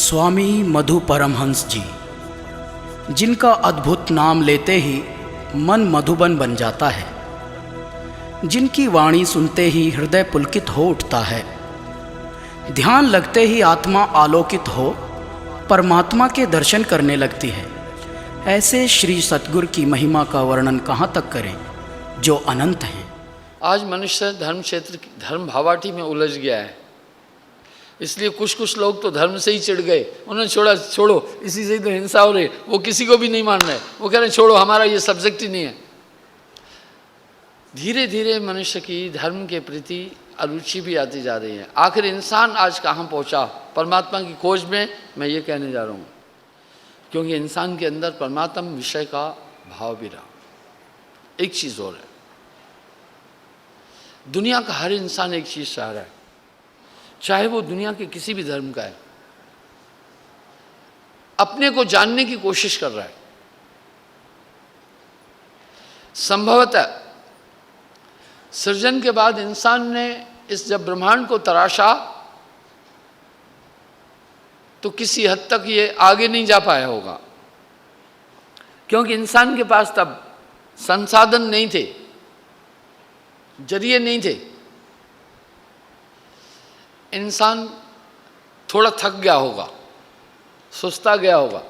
स्वामी मधु परमहंस जी, जिनका अद्भुत नाम लेते ही मन मधुबन बन जाता है, जिनकी वाणी सुनते ही हृदय पुलकित हो उठता है, ध्यान लगते ही आत्मा आलोकित हो परमात्मा के दर्शन करने लगती है। ऐसे श्री सतगुरु की महिमा का वर्णन कहाँ तक करें जो अनंत हैं। आज मनुष्य धर्म क्षेत्र धर्म भावाटी में उलझ गया है, इसलिए कुछ लोग तो धर्म से ही चिढ़ गए। उन्होंने छोड़ो इसी से ही तो हिंसा हो रही है। वो किसी को भी नहीं मान रहे, वो कह रहे हैं छोड़ो, हमारा ये सब्जेक्ट ही नहीं है। धीरे धीरे मनुष्य की धर्म के प्रति अरुचि भी आती जा रही है। आखिर इंसान आज कहाँ पहुँचा परमात्मा की खोज में, मैं ये कहने जा रहा हूँ, क्योंकि इंसान के अंदर परमात्मा विषय का भाव भी रहा। एक चीज़ और है, दुनिया का हर इंसान एक चीज़ चाह रहा है, चाहे वो दुनिया के किसी भी धर्म का है, अपने को जानने की कोशिश कर रहा है। संभवतः सृजन के बाद इंसान ने इस जब ब्रह्मांड को तराशा तो किसी हद तक ये आगे नहीं जा पाया होगा, क्योंकि इंसान के पास तब संसाधन नहीं थे, जरिए नहीं थे। इंसान थोड़ा थक गया होगा, सुस्ता गया होगा,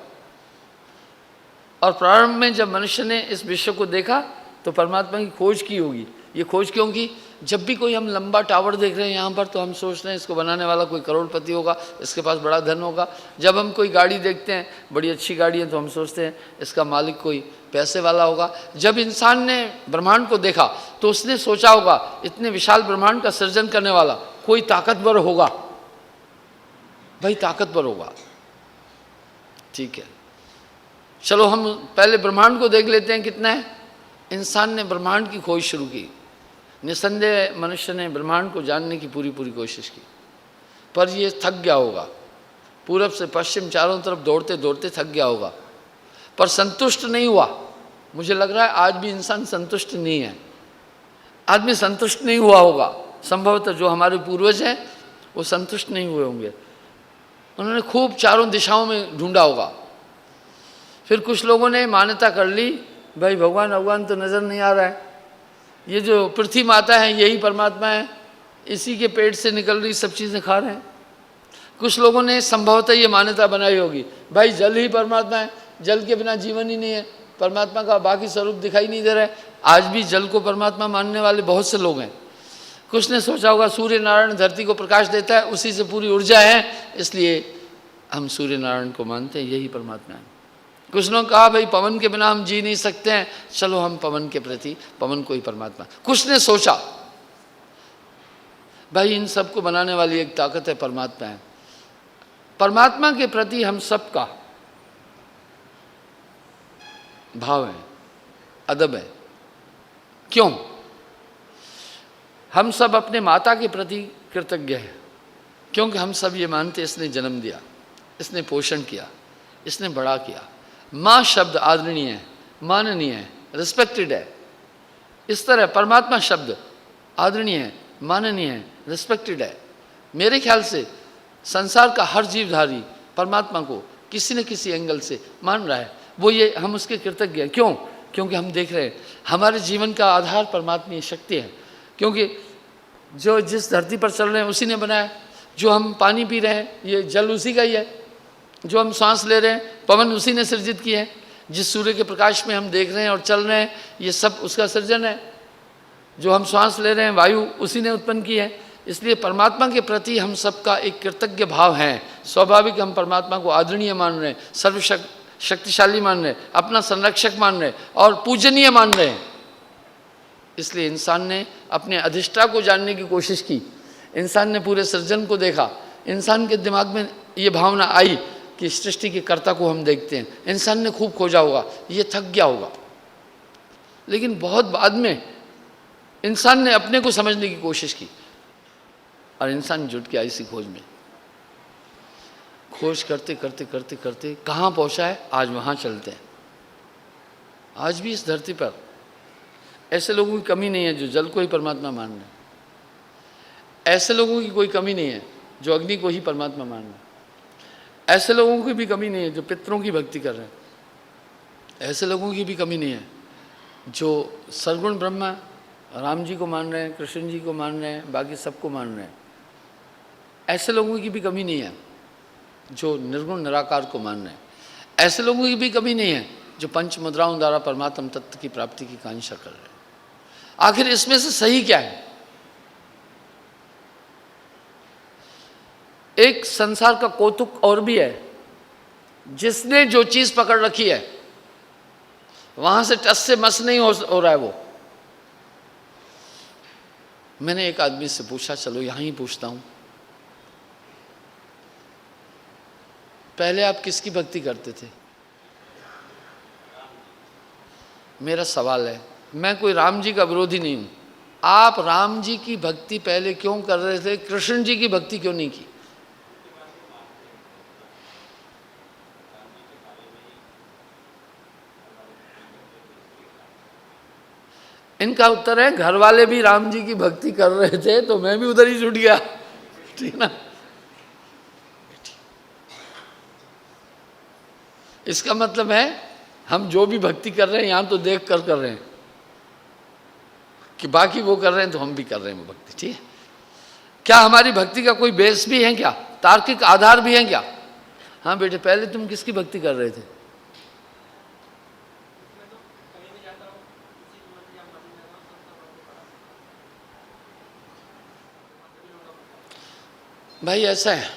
और प्रारंभ में जब मनुष्य ने इस विश्व को देखा तो परमात्मा की खोज की होगी। ये खोज क्यों की? जब भी कोई हम लंबा टावर देख रहे हैं यहाँ पर, तो हम सोच रहे हैं इसको बनाने वाला कोई करोड़पति होगा, इसके पास बड़ा धन होगा। जब हम कोई गाड़ी देखते हैं, बड़ी अच्छी गाड़ी है, तो हम सोचते हैं इसका मालिक कोई पैसे वाला होगा। जब इंसान ने ब्रह्मांड को देखा तो उसने सोचा होगा इतने विशाल ब्रह्मांड का सृजन करने वाला कोई ताकतवर होगा, भाई ताकतवर होगा। ठीक है, चलो हम पहले ब्रह्मांड को देख लेते हैं कितना है। इंसान ने ब्रह्मांड की खोज शुरू की। निसंदेह मनुष्य ने ब्रह्मांड को जानने की पूरी कोशिश की, पर ये थक गया होगा। पूरब से पश्चिम चारों तरफ दौड़ते दौड़ते थक गया होगा, पर संतुष्ट नहीं हुआ। मुझे लग रहा है आज भी इंसान संतुष्ट नहीं है, आदमी संतुष्ट नहीं हुआ होगा। संभवतः जो हमारे पूर्वज हैं वो संतुष्ट नहीं हुए होंगे, उन्होंने खूब चारों दिशाओं में ढूंढा होगा। फिर कुछ लोगों ने मान्यता कर ली, भाई भगवान तो नज़र नहीं आ रहा है, ये जो पृथ्वी माता है यही परमात्मा है, इसी के पेट से निकल रही सब चीज़ें खा रहे हैं। कुछ लोगों ने संभवतः ये मान्यता बनाई होगी, भाई जल ही परमात्मा है, जल के बिना जीवन ही नहीं है, परमात्मा का बाकी स्वरूप दिखाई नहीं दे रहा है। आज भी जल को परमात्मा मानने वाले बहुत से लोग हैं। कुछ ने सोचा होगा सूर्य नारायण धरती को प्रकाश देता है, उसी से पूरी ऊर्जा है, इसलिए हम सूर्य नारायण को मानते हैं, यही परमात्मा है। कुछ ने कहा भाई पवन के बिना हम जी नहीं सकते हैं, चलो हम पवन के प्रति, पवन को ही परमात्मा। कुछ ने सोचा भाई इन सबको बनाने वाली एक ताकत है, परमात्मा है। परमात्मा के प्रति हम सबका भाव है, अदब है। क्यों? हम सब अपने माता के प्रति कृतज्ञ हैं, क्योंकि हम सब ये मानते इसने जन्म दिया, इसने पोषण किया, इसने बड़ा किया। माँ शब्द आदरणीय है, माननीय है, रिस्पेक्टेड है। इस तरह परमात्मा शब्द आदरणीय है, माननीय है, रिस्पेक्टेड है। मेरे ख्याल से संसार का हर जीवधारी परमात्मा को किसी न किसी एंगल से मान रहा है, वो ये हम उसके कृतज्ञ हैं। क्यों? क्योंकि हम देख रहे हैं हमारे जीवन का आधार परमात्मा शक्ति है, क्योंकि जो जिस धरती पर चल रहे हैं उसी ने बनाया। जो हम पानी पी रहे हैं ये जल उसी का ही है, जो हम सांस ले रहे हैं पवन उसी ने सृजित किए हैं, जिस सूर्य के प्रकाश में हम देख रहे हैं और चल रहे हैं ये सब उसका सृजन है। जो हम सांस ले रहे हैं वायु उसी ने उत्पन्न की है। इसलिए परमात्मा के प्रति हम सबका एक कृतज्ञ भाव है। स्वाभाविक हम परमात्मा को आदरणीय मान रहे हैं, सर्वशक्तिशाली मान रहे हैं, अपना संरक्षक मान रहे हैं और पूजनीय मान रहे हैं। इसलिए इंसान ने अपने अधिष्ठा को जानने की कोशिश की, इंसान ने पूरे सृजन को देखा। इंसान के दिमाग में ये भावना आई कि सृष्टि के कर्ता को हम देखते हैं। इंसान ने खूब खोजा होगा, ये थक गया होगा, लेकिन बहुत बाद में इंसान ने अपने को समझने की कोशिश की और इंसान जुट गया इसी खोज में। खोज करते करते करते करते कहाँ पहुँचा है, आज वहाँ चलते हैं। आज भी इस धरती पर ऐसे लोगों की कमी नहीं है जो जल को ही परमात्मा मान रहे हैं। ऐसे लोगों की कोई कमी नहीं है जो अग्नि को ही परमात्मा मान रहे हैं। ऐसे लोगों की भी कमी नहीं है जो पितरों की भक्ति कर रहे हैं, ऐसे लोगों की भी कमी नहीं है जो सरगुण ब्रह्म राम जी को मान रहे हैं, कृष्ण जी को मान रहे हैं, बाकी सबको मान रहे हैं। ऐसे लोगों की भी कमी नहीं है जो निर्गुण निराकार को मान रहे हैं। ऐसे लोगों की भी कमी नहीं है जो पंच मुद्राओं द्वारा परमात्म तत्व की प्राप्ति की कांक्षा कर रहे हैं। आखिर इसमें से सही क्या है? एक संसार का कौतुक और भी है, जिसने जो चीज पकड़ रखी है वहां से टस से मस नहीं हो रहा है वो। मैंने एक आदमी से पूछा, चलो यहां ही पूछता हूं, पहले आप किसकी भक्ति करते थे? मेरा सवाल है, मैं कोई राम जी का विरोधी नहीं हूं, आप राम जी की भक्ति पहले क्यों कर रहे थे, कृष्ण जी की भक्ति क्यों नहीं की? इनका उत्तर है, घर वाले भी राम जी की भक्ति कर रहे थे तो मैं भी उधर ही जुट गया। ठीक ना? इसका मतलब है हम जो भी भक्ति कर रहे हैं यहां तो देख कर रहे हैं कि बाकी वो कर रहे हैं तो हम भी कर रहे हैं वो भक्ति। ठीक है? क्या हमारी भक्ति का कोई बेस भी है क्या? तार्किक आधार भी है क्या? हाँ बेटे, पहले तुम किसकी भक्ति कर रहे थे? भाई ऐसा है,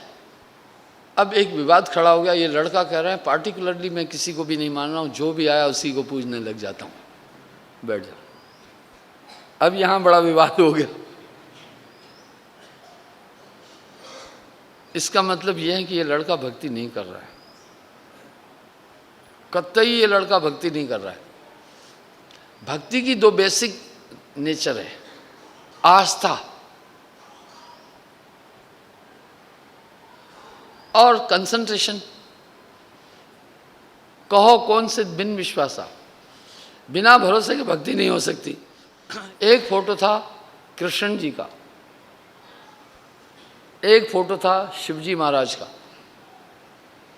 अब एक विवाद खड़ा हो गया। ये लड़का कह रहा है पार्टिकुलरली मैं किसी को भी नहीं मान रहा हूं, जो भी आया उसी को पूजने लग जाता हूं। बैठ जा। अब यहां बड़ा विवाद हो गया। इसका मतलब यह है कि ये लड़का भक्ति नहीं कर रहा है, कतई ये लड़का भक्ति नहीं कर रहा है। भक्ति की दो बेसिक नेचर है, आस्था और कंसंट्रेशन। कहो कौन से बिन विश्वासा, बिना भरोसे के भक्ति नहीं हो सकती। एक फोटो था कृष्ण जी का, एक फोटो था शिवजी महाराज का,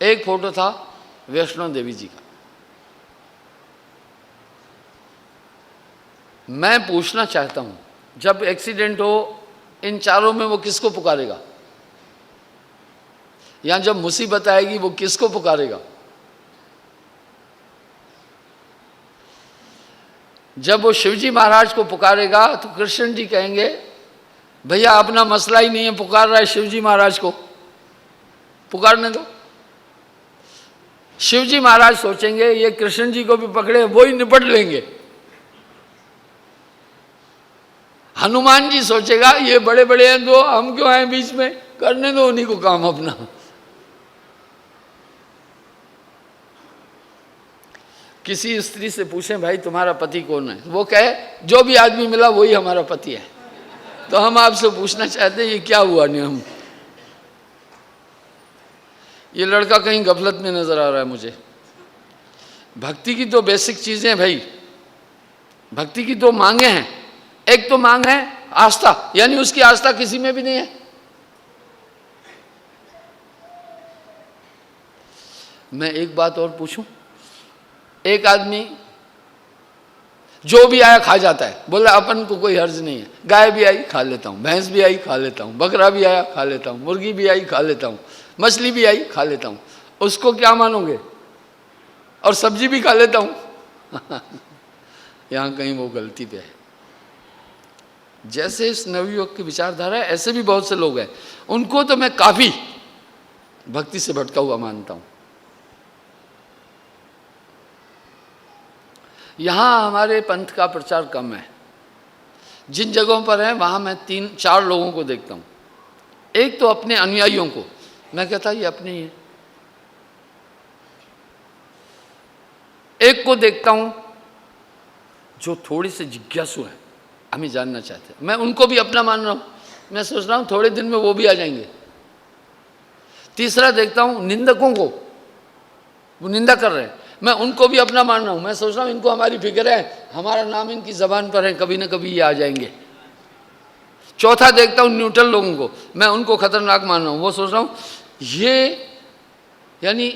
एक फोटो था वैष्णो देवी जी का। मैं पूछना चाहता हूं, जब एक्सीडेंट हो इन चारों में वो किसको पुकारेगा? या जब मुसीबत आएगी वो किसको पुकारेगा? जब वो शिवजी महाराज को पुकारेगा तो कृष्ण जी कहेंगे भैया अपना मसला ही नहीं है, पुकार रहा है शिवजी महाराज को, पुकारने दो। शिवजी महाराज सोचेंगे ये कृष्ण जी को भी पकड़े, वो ही निपट लेंगे। हनुमान जी सोचेगा ये बड़े बड़े हैं दो, हम क्यों आए बीच में, करने दो उन्हीं को काम अपना। किसी स्त्री से पूछें भाई तुम्हारा पति कौन है, वो कहे जो भी आदमी मिला वही हमारा पति है। तो हम आपसे पूछना चाहते हैं ये क्या हुआ नियम? ये लड़का कहीं गफलत में नजर आ रहा है मुझे। भक्ति की दो बेसिक चीजें हैं भाई, भक्ति की दो मांगे हैं। एक तो मांग है आस्था, यानी उसकी आस्था किसी में भी नहीं है। मैं एक बात और पूछूं, एक आदमी जो भी आया खा जाता है, बोला अपन को कोई हर्ज नहीं है, गाय भी आई खा लेता हूं, भैंस भी आई खा लेता हूं, बकरा भी आया खा लेता हूं, मुर्गी भी आई खा लेता हूं, मछली भी आई खा लेता हूं, उसको क्या मानोगे? और सब्जी भी खा लेता हूं। यहां कहीं वो गलती पे है। जैसे इस नवयुवक की विचारधारा है, ऐसे भी बहुत से लोग हैं, उनको तो मैं काफी भक्ति से भटका हुआ मानता हूं। यहां हमारे पंथ का प्रचार कम है। जिन जगहों पर है वहां मैं 3-4 लोगों को देखता हूं। एक तो अपने अनुयायियों को, मैं कहता ये अपने ही है। एक को देखता हूं जो थोड़ी से जिज्ञासु है, हमें जानना चाहते हैं, मैं उनको भी अपना मान रहा हूं। मैं सोच रहा हूं थोड़े दिन में वो भी आ जाएंगे। तीसरा देखता हूं निंदकों को, वो निंदा कर रहे हैं, मैं उनको भी अपना मान रहा हूं। मैं सोच रहा हूं इनको हमारी फिक्र है, हमारा नाम इनकी जबान पर है, कभी ना कभी ये आ जाएंगे। चौथा देखता हूं न्यूट्रल लोगों को, मैं उनको खतरनाक मान रहा हूं। वो सोच रहा हूं ये यानी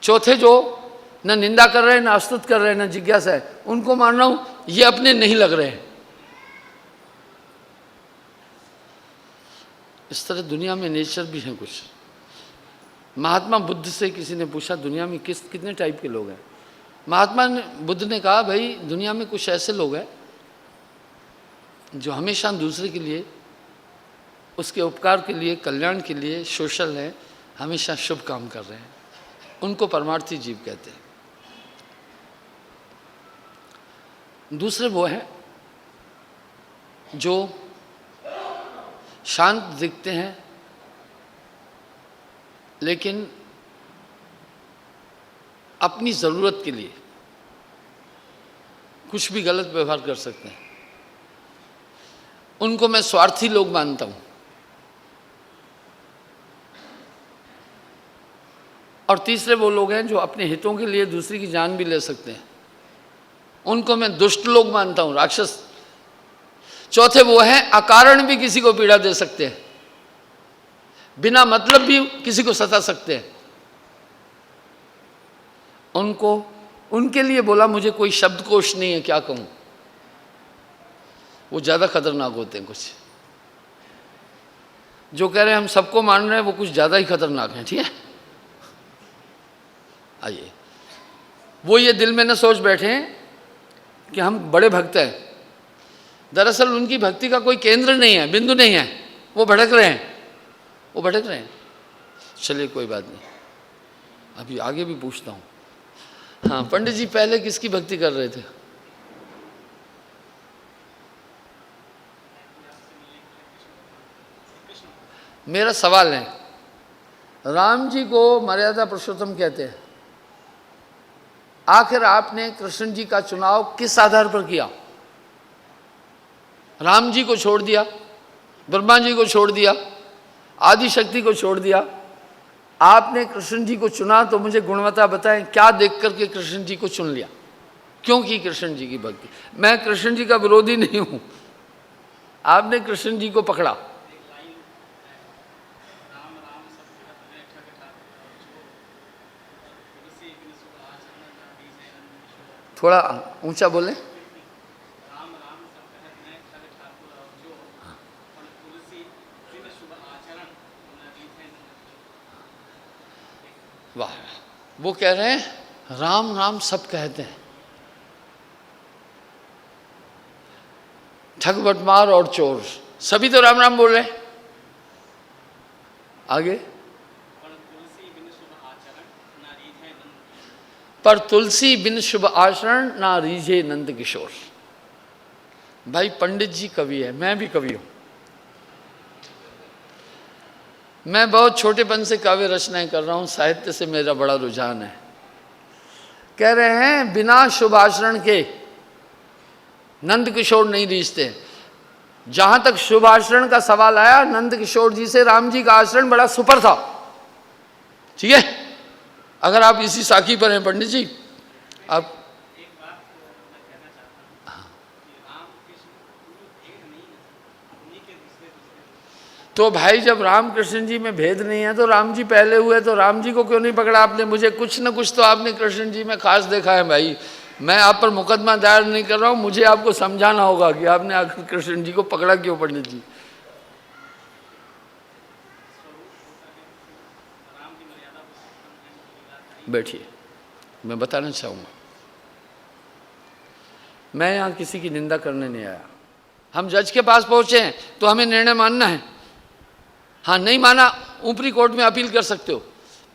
चौथे जो न निंदा कर रहे हैं, न स्तुत कर रहे हैं, न जिज्ञासा है, उनको मान रहा हूं ये अपने नहीं लग रहे हैं। इस तरह दुनिया में नेचर भी है कुछ। महात्मा बुद्ध से किसी ने पूछा दुनिया में कितने टाइप के लोग हैं। महात्मा बुद्ध ने कहा भाई दुनिया में कुछ ऐसे लोग हैं जो हमेशा दूसरे के लिए, उसके उपकार के लिए, कल्याण के लिए, सोशल है, हमेशा शुभ काम कर रहे हैं, उनको परमार्थी जीव कहते हैं। दूसरे वो हैं जो शांत दिखते हैं लेकिन अपनी ज़रूरत के लिए कुछ भी गलत व्यवहार कर सकते हैं, उनको मैं स्वार्थी लोग मानता हूं। और तीसरे वो लोग हैं जो अपने हितों के लिए दूसरे की जान भी ले सकते हैं, उनको मैं दुष्ट लोग मानता हूं, राक्षस। चौथे वो हैं अकारण भी किसी को पीड़ा दे सकते हैं, बिना मतलब भी किसी को सता सकते हैं। उनके लिए बोला मुझे कोई शब्दकोश नहीं है, क्या कहूं। वो ज़्यादा खतरनाक होते हैं। कुछ जो कह रहे हैं हम सबको मान रहे हैं वो कुछ ज़्यादा ही खतरनाक हैं। ठीक है, आइए, वो ये दिल में न सोच बैठे हैं कि हम बड़े भक्त हैं। दरअसल उनकी भक्ति का कोई केंद्र नहीं है, बिंदु नहीं है, वो भटक रहे हैं। चलिए कोई बात नहीं, अभी आगे भी पूछता हूँ। हाँ पंडित जी, पहले किसकी भक्ति कर रहे थे? मेरा सवाल है, राम जी को मर्यादा पुरुषोत्तम कहते हैं, आखिर आपने कृष्ण जी का चुनाव किस आधार पर किया? राम जी को छोड़ दिया, ब्रह्मा जी को छोड़ दिया, आदि शक्ति को छोड़ दिया, आपने कृष्ण जी को चुना, तो मुझे गुणवत्ता बताएं, क्या देख करके कृष्ण जी को चुन लिया? क्यों की कृष्ण जी की भक्ति? मैं कृष्ण जी का विरोधी नहीं हूं, आपने कृष्ण जी को पकड़ा। थोड़ा ऊंचा बोलें। वाह, वो कह रहे हैं राम राम सब कहते हैं, ठग बटमार और चोर सभी तो राम राम बोल रहे हैं। आगे, पर तुलसी बिन शुभ आचरण ना रीझे नंद किशोर। भाई पंडित जी कवि है, मैं भी कवि हूं। मैं बहुत छोटेपन से काव्य रचनाएं कर रहा हूं, साहित्य से मेरा बड़ा रुझान है। कह रहे हैं बिना शुभ आचरण के नंद किशोर नहीं रीझते। जहां तक शुभ आचरण का सवाल आया, नंद किशोर जी से राम जी का आचरण बड़ा सुपर था। ठीक है, अगर आप इसी साखी पर हैं पंडित जी, आप तो भाई जब राम कृष्ण जी में भेद नहीं है तो राम जी पहले हुए, तो राम जी को क्यों नहीं पकड़ा आपने? मुझे कुछ न कुछ तो आपने कृष्ण जी में खास देखा है भाई। मैं आप पर मुकदमा दायर नहीं कर रहा हूं, मुझे आपको समझाना होगा कि आपने आखिर कृष्ण जी को पकड़ा क्यों पंडित जी। बैठिए, मैं बताना चाहूँगा। मैं यहाँ किसी की निंदा करने नहीं आया। हम जज के पास पहुँचे हैं तो हमें निर्णय मानना है। हाँ, नहीं माना ऊपरी कोर्ट में अपील कर सकते हो,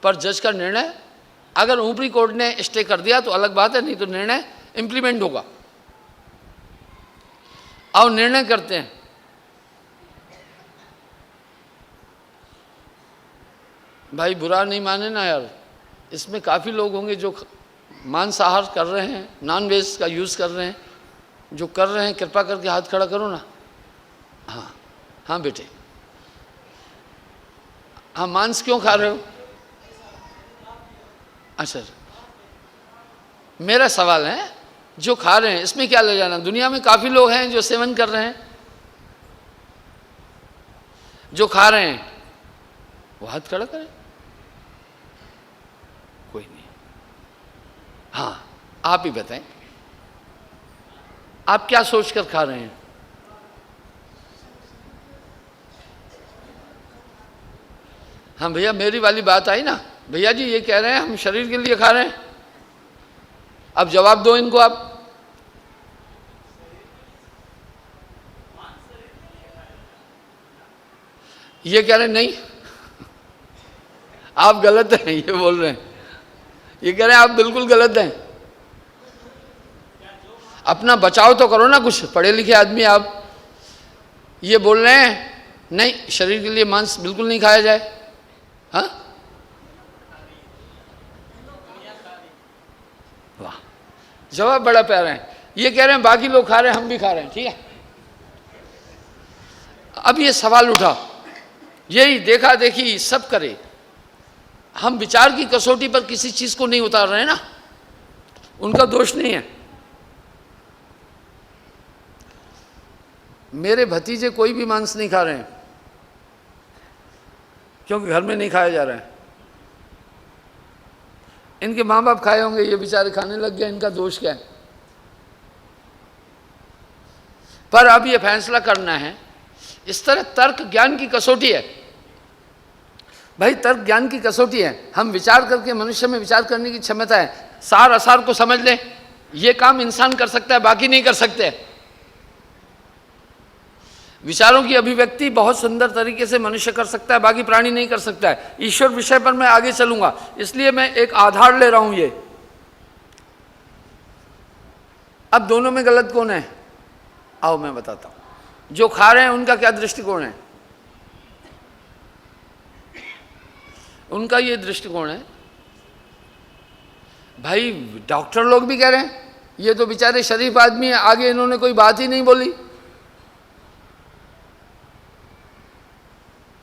पर जज का निर्णय अगर ऊपरी कोर्ट ने स्टे कर दिया तो अलग बात है, नहीं तो निर्णय इम्प्लीमेंट होगा। आओ निर्णय करते हैं। भाई बुरा नहीं माने ना यार, इसमें काफ़ी लोग होंगे जो मांसाहार कर रहे हैं, नॉन वेज का यूज़ कर रहे हैं। जो कर रहे हैं कृपा करके हाथ खड़ा करो ना। हाँ हाँ बेटे, हाँ मांस क्यों खा रहे हो? अच्छा, मेरा सवाल है जो खा रहे हैं इसमें क्या ले जाना? दुनिया में काफ़ी लोग हैं जो सेवन कर रहे हैं, जो खा रहे हैं वो हाथ खड़ा करें। हाँ, आप ही बताएं, आप क्या सोचकर खा रहे हैं? हाँ भैया, मेरी वाली बात आई ना, भैया जी ये कह रहे हैं हम शरीर के लिए खा रहे हैं। अब जवाब दो इनको आप। ये कह रहे हैं नहीं, आप गलत हैं, ये बोल रहे हैं। ये कह रहे हैं आप बिल्कुल गलत हैं। अपना बचाव तो करो ना, कुछ पढ़े लिखे आदमी आप। ये बोल रहे हैं नहीं, शरीर के लिए मांस बिल्कुल नहीं खाया जाए। हाँ, वाह, जवाब बड़ा प्यारा है। ये कह रहे हैं बाकी लोग खा रहे हैं, हम भी खा रहे हैं, ठीक है। अब ये सवाल उठा, यही देखा देखी सब करे, हम विचार की कसौटी पर किसी चीज को नहीं उतार रहे हैं ना, उनका दोष नहीं है। मेरे भतीजे कोई भी मांस नहीं खा रहे हैं, क्योंकि घर में नहीं खाया जा रहा है। इनके माँ बाप खाए होंगे, ये बेचारे खाने लग गए, इनका दोष क्या है? पर अब ये फैसला करना है, इस तरह तर्क ज्ञान की कसौटी है भाई, तर्क ज्ञान की कसौटी है। हम विचार करके, मनुष्य में विचार करने की क्षमता है, सार असार को समझ लें, ये काम इंसान कर सकता है, बाकी नहीं कर सकते। विचारों की अभिव्यक्ति बहुत सुंदर तरीके से मनुष्य कर सकता है, बाकी प्राणी नहीं कर सकता है। ईश्वर विषय पर मैं आगे चलूंगा, इसलिए मैं एक आधार ले रहा हूं। ये अब दोनों में गलत कौन है? आओ मैं बताता हूं। जो खा रहे हैं उनका क्या दृष्टिकोण है? उनका ये दृष्टिकोण है, भाई डॉक्टर लोग भी कह रहे हैं ये तो बेचारे शरीफ आदमी है, आगे इन्होंने कोई बात ही नहीं बोली।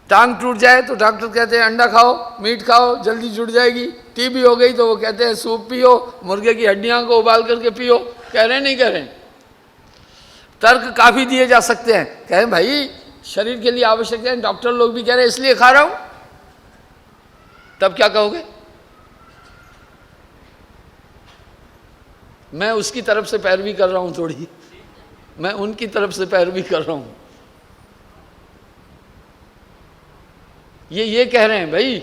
टांग टूट जाए तो डॉक्टर कहते हैं अंडा खाओ, मीट खाओ, जल्दी जुड़ जाएगी। टीबी हो गई तो वो कहते हैं सूप पियो, मुर्गे की हड्डियां को उबाल करके पियो। कह रहे हैं नहीं कह रहे हैं? तर्क काफी दिए जा सकते हैं, कहें भाई शरीर के लिए आवश्यक है, डॉक्टर लोग भी कह रहे हैं इसलिए खा रहा हूं। तब क्या कहोगे? मैं उसकी तरफ से पैरवी कर रहा हूं, थोड़ी मैं उनकी तरफ से पैरवी कर रहा हूं। ये कह रहे हैं भाई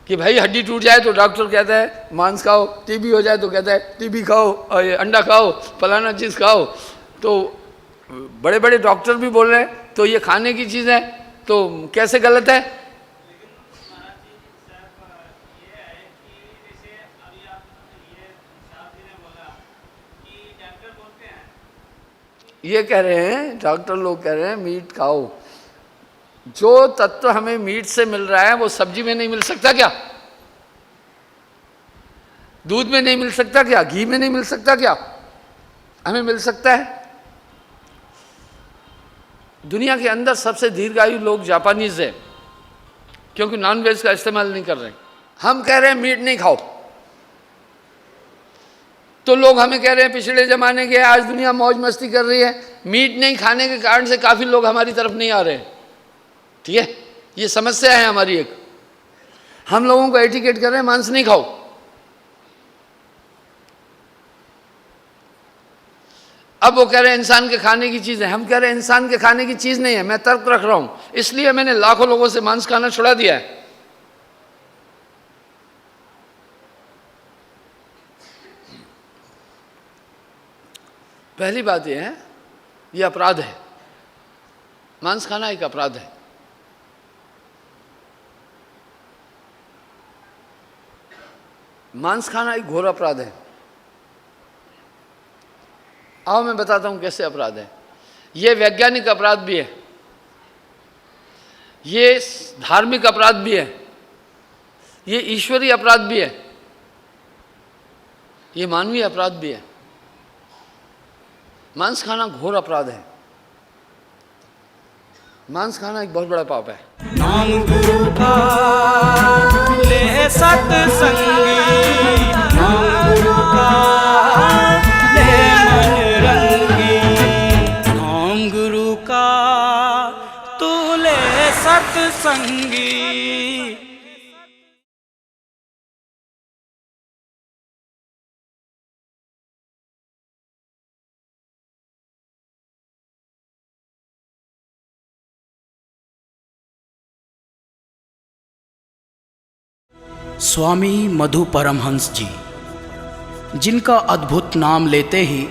कि भाई हड्डी टूट जाए तो डॉक्टर कहता है मांस खाओ, टीबी हो जाए तो कहता है टीबी खाओ, अंडा खाओ, फलाना चीज खाओ। तो बड़े बड़े डॉक्टर भी बोल रहे हैं, तो ये खाने की चीज है, तो कैसे गलत है? ये कह रहे हैं, डॉक्टर लोग कह रहे हैं मीट खाओ। जो तत्व हमें मीट से मिल रहा है वो सब्जी में नहीं मिल सकता क्या? दूध में नहीं मिल सकता क्या? घी में नहीं मिल सकता क्या? हमें मिल सकता है। दुनिया के अंदर सबसे दीर्घायु लोग जापानीज है, क्योंकि नॉनवेज का इस्तेमाल नहीं कर रहे। हम कह रहे हैं मीट नहीं खाओ, तो लोग हमें कह रहे हैं पिछले जमाने के, आज दुनिया मौज मस्ती कर रही है, मीट नहीं खाने के कारण से काफी लोग हमारी तरफ नहीं आ रहे हैं। ठीक है, ये समस्या है हमारी एक। हम लोगों को एटिकेट कर रहे हैं मांस नहीं खाओ। अब वो कह रहे हैं इंसान के खाने की चीज है, हम कह रहे हैं इंसान के खाने की चीज नहीं है। मैं तर्क रख रहा हूं, इसलिए मैंने लाखों लोगों से मांस खाना छुड़ा दिया है। पहली बात यह है, यह अपराध है। मांस खाना एक अपराध है। मांस खाना एक घोर अपराध है। आओ मैं बताता हूं कैसे अपराध है। ये वैज्ञानिक अपराध भी है, ये धार्मिक अपराध भी है, ये ईश्वरीय अपराध भी है, ये मानवीय अपराध भी है। मांस खाना घोर अपराध है। मांस खाना एक बहुत बड़ा पाप है। नाम गुरु का ले सत्संगी, नाम गुरु का ले मन रंगी, नाम गुरु का तू ले सत्संगी। स्वामी मधु परमहंस जी, जिनका अद्भुत नाम लेते ही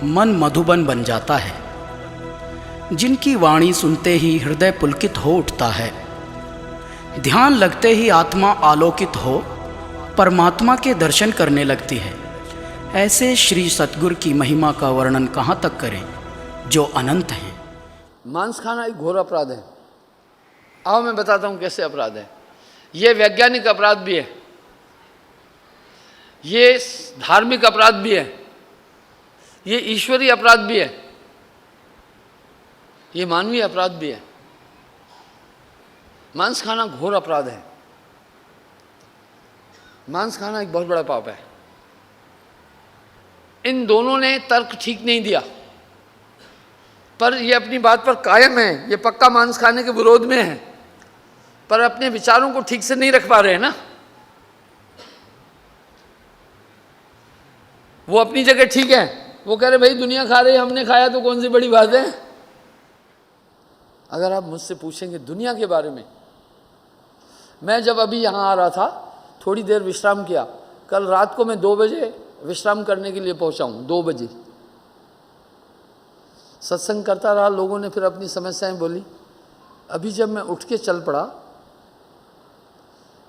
मन मधुबन बन जाता है, जिनकी वाणी सुनते ही हृदय पुलकित हो उठता है, ध्यान लगते ही आत्मा आलोकित हो परमात्मा के दर्शन करने लगती है। ऐसे श्री सतगुरु की महिमा का वर्णन कहाँ तक करें जो अनंत हैं। मांस खाना एक घोर अपराध है। आओ मैं बताता हूँ कैसे अपराध है। ये वैज्ञानिक अपराध भी है, ये धार्मिक अपराध भी है, ये ईश्वरीय अपराध भी है, ये मानवीय अपराध भी है। मांस खाना घोर अपराध है। मांस खाना एक बहुत बड़ा पाप है। इन दोनों ने तर्क ठीक नहीं दिया, पर ये अपनी बात पर कायम है। ये पक्का मांस खाने के विरोध में है, पर अपने विचारों को ठीक से नहीं रख पा रहे हैं ना। वो अपनी जगह ठीक है, वो कह रहे भाई दुनिया खा रही है, हमने खाया तो कौन सी बड़ी बात है। अगर आप मुझसे पूछेंगे दुनिया के बारे में, मैं जब अभी यहाँ आ रहा था थोड़ी देर विश्राम किया। कल रात को मैं 2 बजे विश्राम करने के लिए पहुँचा हूँ। 2 बजे सत्संग करता रहा, लोगों ने फिर अपनी समस्याएं बोली। अभी जब मैं उठ के चल पड़ा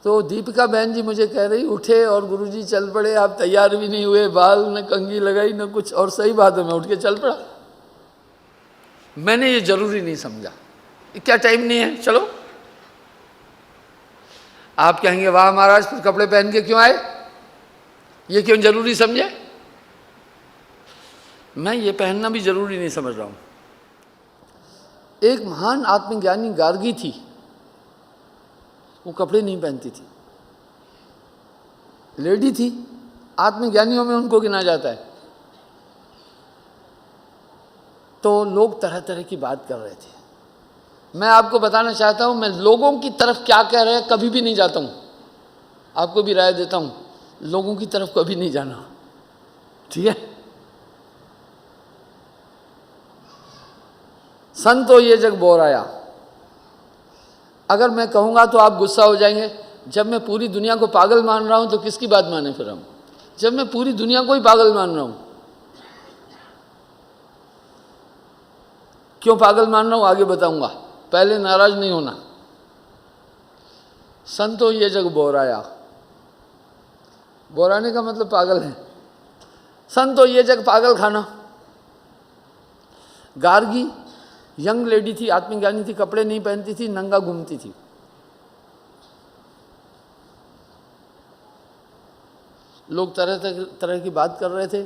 तो दीपिका बहन जी मुझे कह रही उठे और गुरुजी चल पड़े, आप तैयार भी नहीं हुए, बाल न कंघी लगाई न कुछ। और सही बात है, मैं उठ के चल पड़ा। मैंने ये जरूरी नहीं समझा, क्या टाइम नहीं है, चलो। आप कहेंगे वाह महाराज फिर कपड़े पहन के क्यों आए, ये क्यों जरूरी समझे। मैं ये पहनना भी जरूरी नहीं समझ रहा हूं। एक महान आत्मज्ञानी गार्गी थी, वो कपड़े नहीं पहनती थी, लेडी थी, आत्मज्ञानियों में उनको गिना जाता है। तो लोग तरह तरह की बात कर रहे थे। मैं आपको बताना चाहता हूं, मैं लोगों की तरफ क्या कह रहे हैं कभी भी नहीं जाता हूं। आपको भी राय देता हूं, लोगों की तरफ कभी नहीं जाना, ठीक है। संतो ये जग बोराया, अगर मैं कहूँगा तो आप गुस्सा हो जाएंगे। जब मैं पूरी दुनिया को पागल मान रहा हूँ तो किसकी बात माने फिर हम, जब मैं पूरी दुनिया को ही पागल मान रहा हूँ। क्यों पागल मान रहा हूँ आगे बताऊँगा, पहले नाराज नहीं होना। संतो ये जग बोराया, बोराने का मतलब पागल है। संतो ये जग पागल खाना। गार्गी यंग लेडी थी, आत्मज्ञानी थी, कपड़े नहीं पहनती थी, नंगा घूमती थी। लोग तरह तरह की बात कर रहे थे।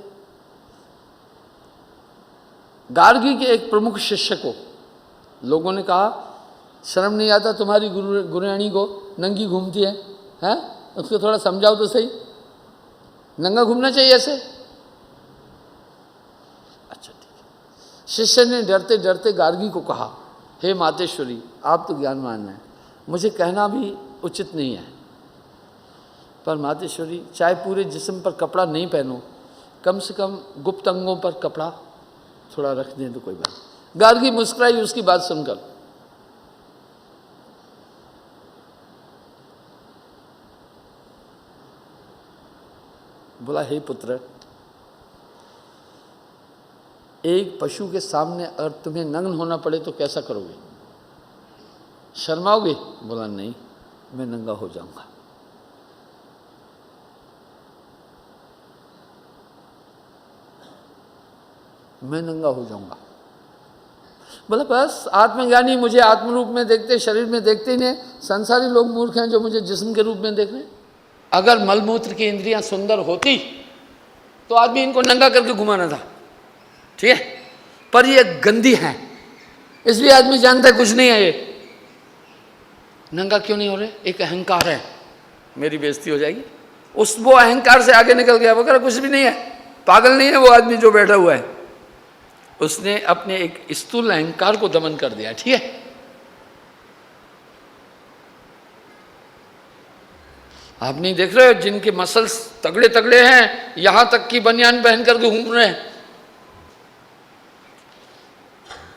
गार्गी के एक प्रमुख शिष्य को लोगों ने कहा शर्म नहीं आता तुम्हारी गुरुरानी को, नंगी घूमती है, हैं? उसको थोड़ा समझाओ तो सही, नंगा घूमना चाहिए ऐसे। अच्छा ठीक है। शिष्य ने डरते डरते गार्गी को कहा, हे मातेश्वरी आप तो ज्ञानवान हैं, मुझे कहना भी उचित नहीं है, पर मातेश्वरी चाहे पूरे जिस्म पर कपड़ा नहीं पहनो, कम से कम गुप्त अंगों पर कपड़ा थोड़ा रख दें तो कोई बात। गार्गी मुस्कुराई उसकी बात सुनकर। बोला हे पुत्र, एक पशु के सामने अगर तुम्हें नग्न होना पड़े तो कैसा करोगे, शर्माओगे? बोला नहीं, मैं नंगा हो जाऊंगा। मैं नंगा हो जाऊंगा। बोला बस आत्मज्ञानी मुझे आत्मरूप में देखते, शरीर में देखते ही नहीं, संसारी लोग मूर्ख हैं जो मुझे जिस्म के रूप में देख रहे हैं। अगर मलमूत्र की इंद्रियां सुंदर होती तो आदमी इनको नंगा करके घुमाना था, ठीक है, पर ये गंदी हैं, इसलिए आदमी जानता है कुछ नहीं है। ये नंगा क्यों नहीं हो रहे? एक अहंकार है, मेरी बेइज्जती हो जाएगी। वो अहंकार से आगे निकल गया, वो कह रहा कुछ भी नहीं है, पागल नहीं है वो आदमी जो बैठा हुआ है। उसने अपने एक स्थूल अहंकार को दमन कर दिया, ठीक है। आप नहीं देख रहे हो जिनके मसल्स तगड़े तगड़े हैं, यहां तक कि बनियान पहन करके घूम रहे हैं,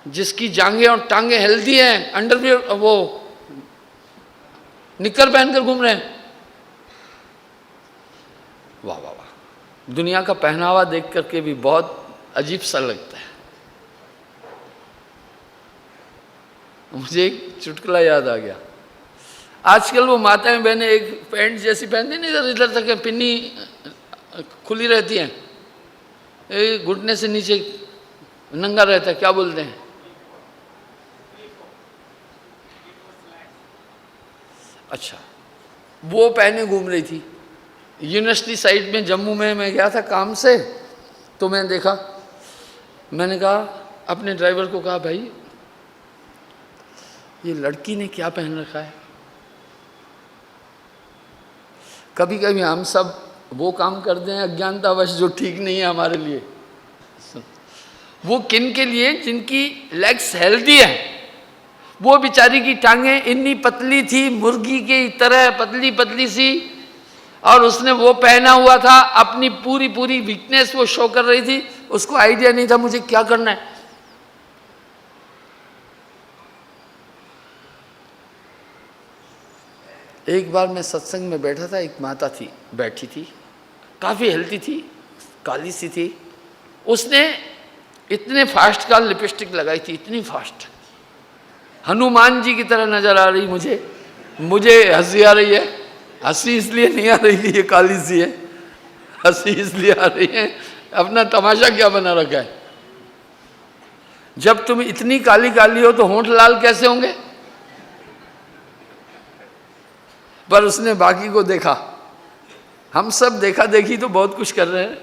जिसकी जांघें और टांगे हेल्दी हैं, अंडरवियर वो निक्कर पहनकर घूम रहे हैं। वाह वाह वाह। दुनिया का पहनावा देख करके भी बहुत अजीब सा लगता है। मुझे एक चुटकुला याद आ गया। आजकल वो माताएं बहनें एक पैंट जैसी पहनती नहीं, इधर इधर तक पिन्नी खुली रहती हैं, घुटने से नीचे नंगा रहता है, क्या बोलते हैं? अच्छा, वो पहने घूम रही थी। यूनिवर्सिटी साइड में जम्मू में मैं गया था काम से, तो मैंने देखा, मैंने कहा अपने ड्राइवर को कहा, भाई ये लड़की ने क्या पहन रखा है? कभी कभी हम सब वो काम करते हैं अज्ञानतावश जो ठीक नहीं है हमारे लिए। वो किन के लिए? जिनकी लेग्स हेल्दी है। वो बेचारी की टांगें इतनी पतली थी, मुर्गी की तरह पतली पतली सी, और उसने वो पहना हुआ था, अपनी पूरी पूरी वीकनेस वो शो कर रही थी। उसको आइडिया नहीं था मुझे क्या करना है। एक बार मैं सत्संग में बैठा था, एक माता थी बैठी थी, काफ़ी हेल्दी थी, काली सी थी। उसने इतने फास्ट का लिपस्टिक लगाई थी, इतनी फास्ट, हनुमान जी की तरह नजर आ रही मुझे हंसी आ रही है। हंसी इसलिए नहीं आ रही कि ये काली सी है, हंसी इसलिए आ रही है अपना तमाशा क्या बना रखा है। जब तुम इतनी काली काली हो तो होंठ लाल कैसे होंगे? पर उसने बाकी को देखा, हम सब देखा देखी तो बहुत कुछ कर रहे हैं।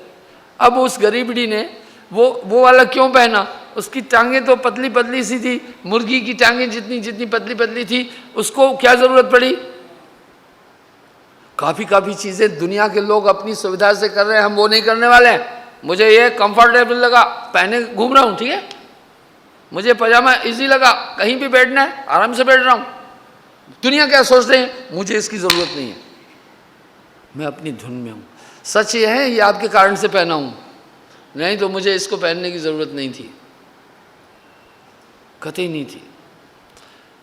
अब उस गरीबड़ी ने वो वाला क्यों पहना? उसकी टांगें तो पतली पतली सी थी, मुर्गी की टांगें जितनी जितनी पतली पतली थी, उसको क्या जरूरत पड़ी? काफ़ी चीज़ें दुनिया के लोग अपनी सुविधा से कर रहे हैं, हम वो नहीं करने वाले हैं। मुझे ये कंफर्टेबल लगा, पहने घूम रहा हूँ, ठीक है, मुझे पजामा इजी लगा, कहीं भी बैठना है आराम से बैठ रहा हूँ। दुनिया क्या सोचते हैं, मुझे इसकी ज़रूरत नहीं है, मैं अपनी धुन में हूँ। सच ये है, ये आपके कारण से पहना हूँ, नहीं तो मुझे इसको पहनने की ज़रूरत नहीं थी, कतई नहीं थी।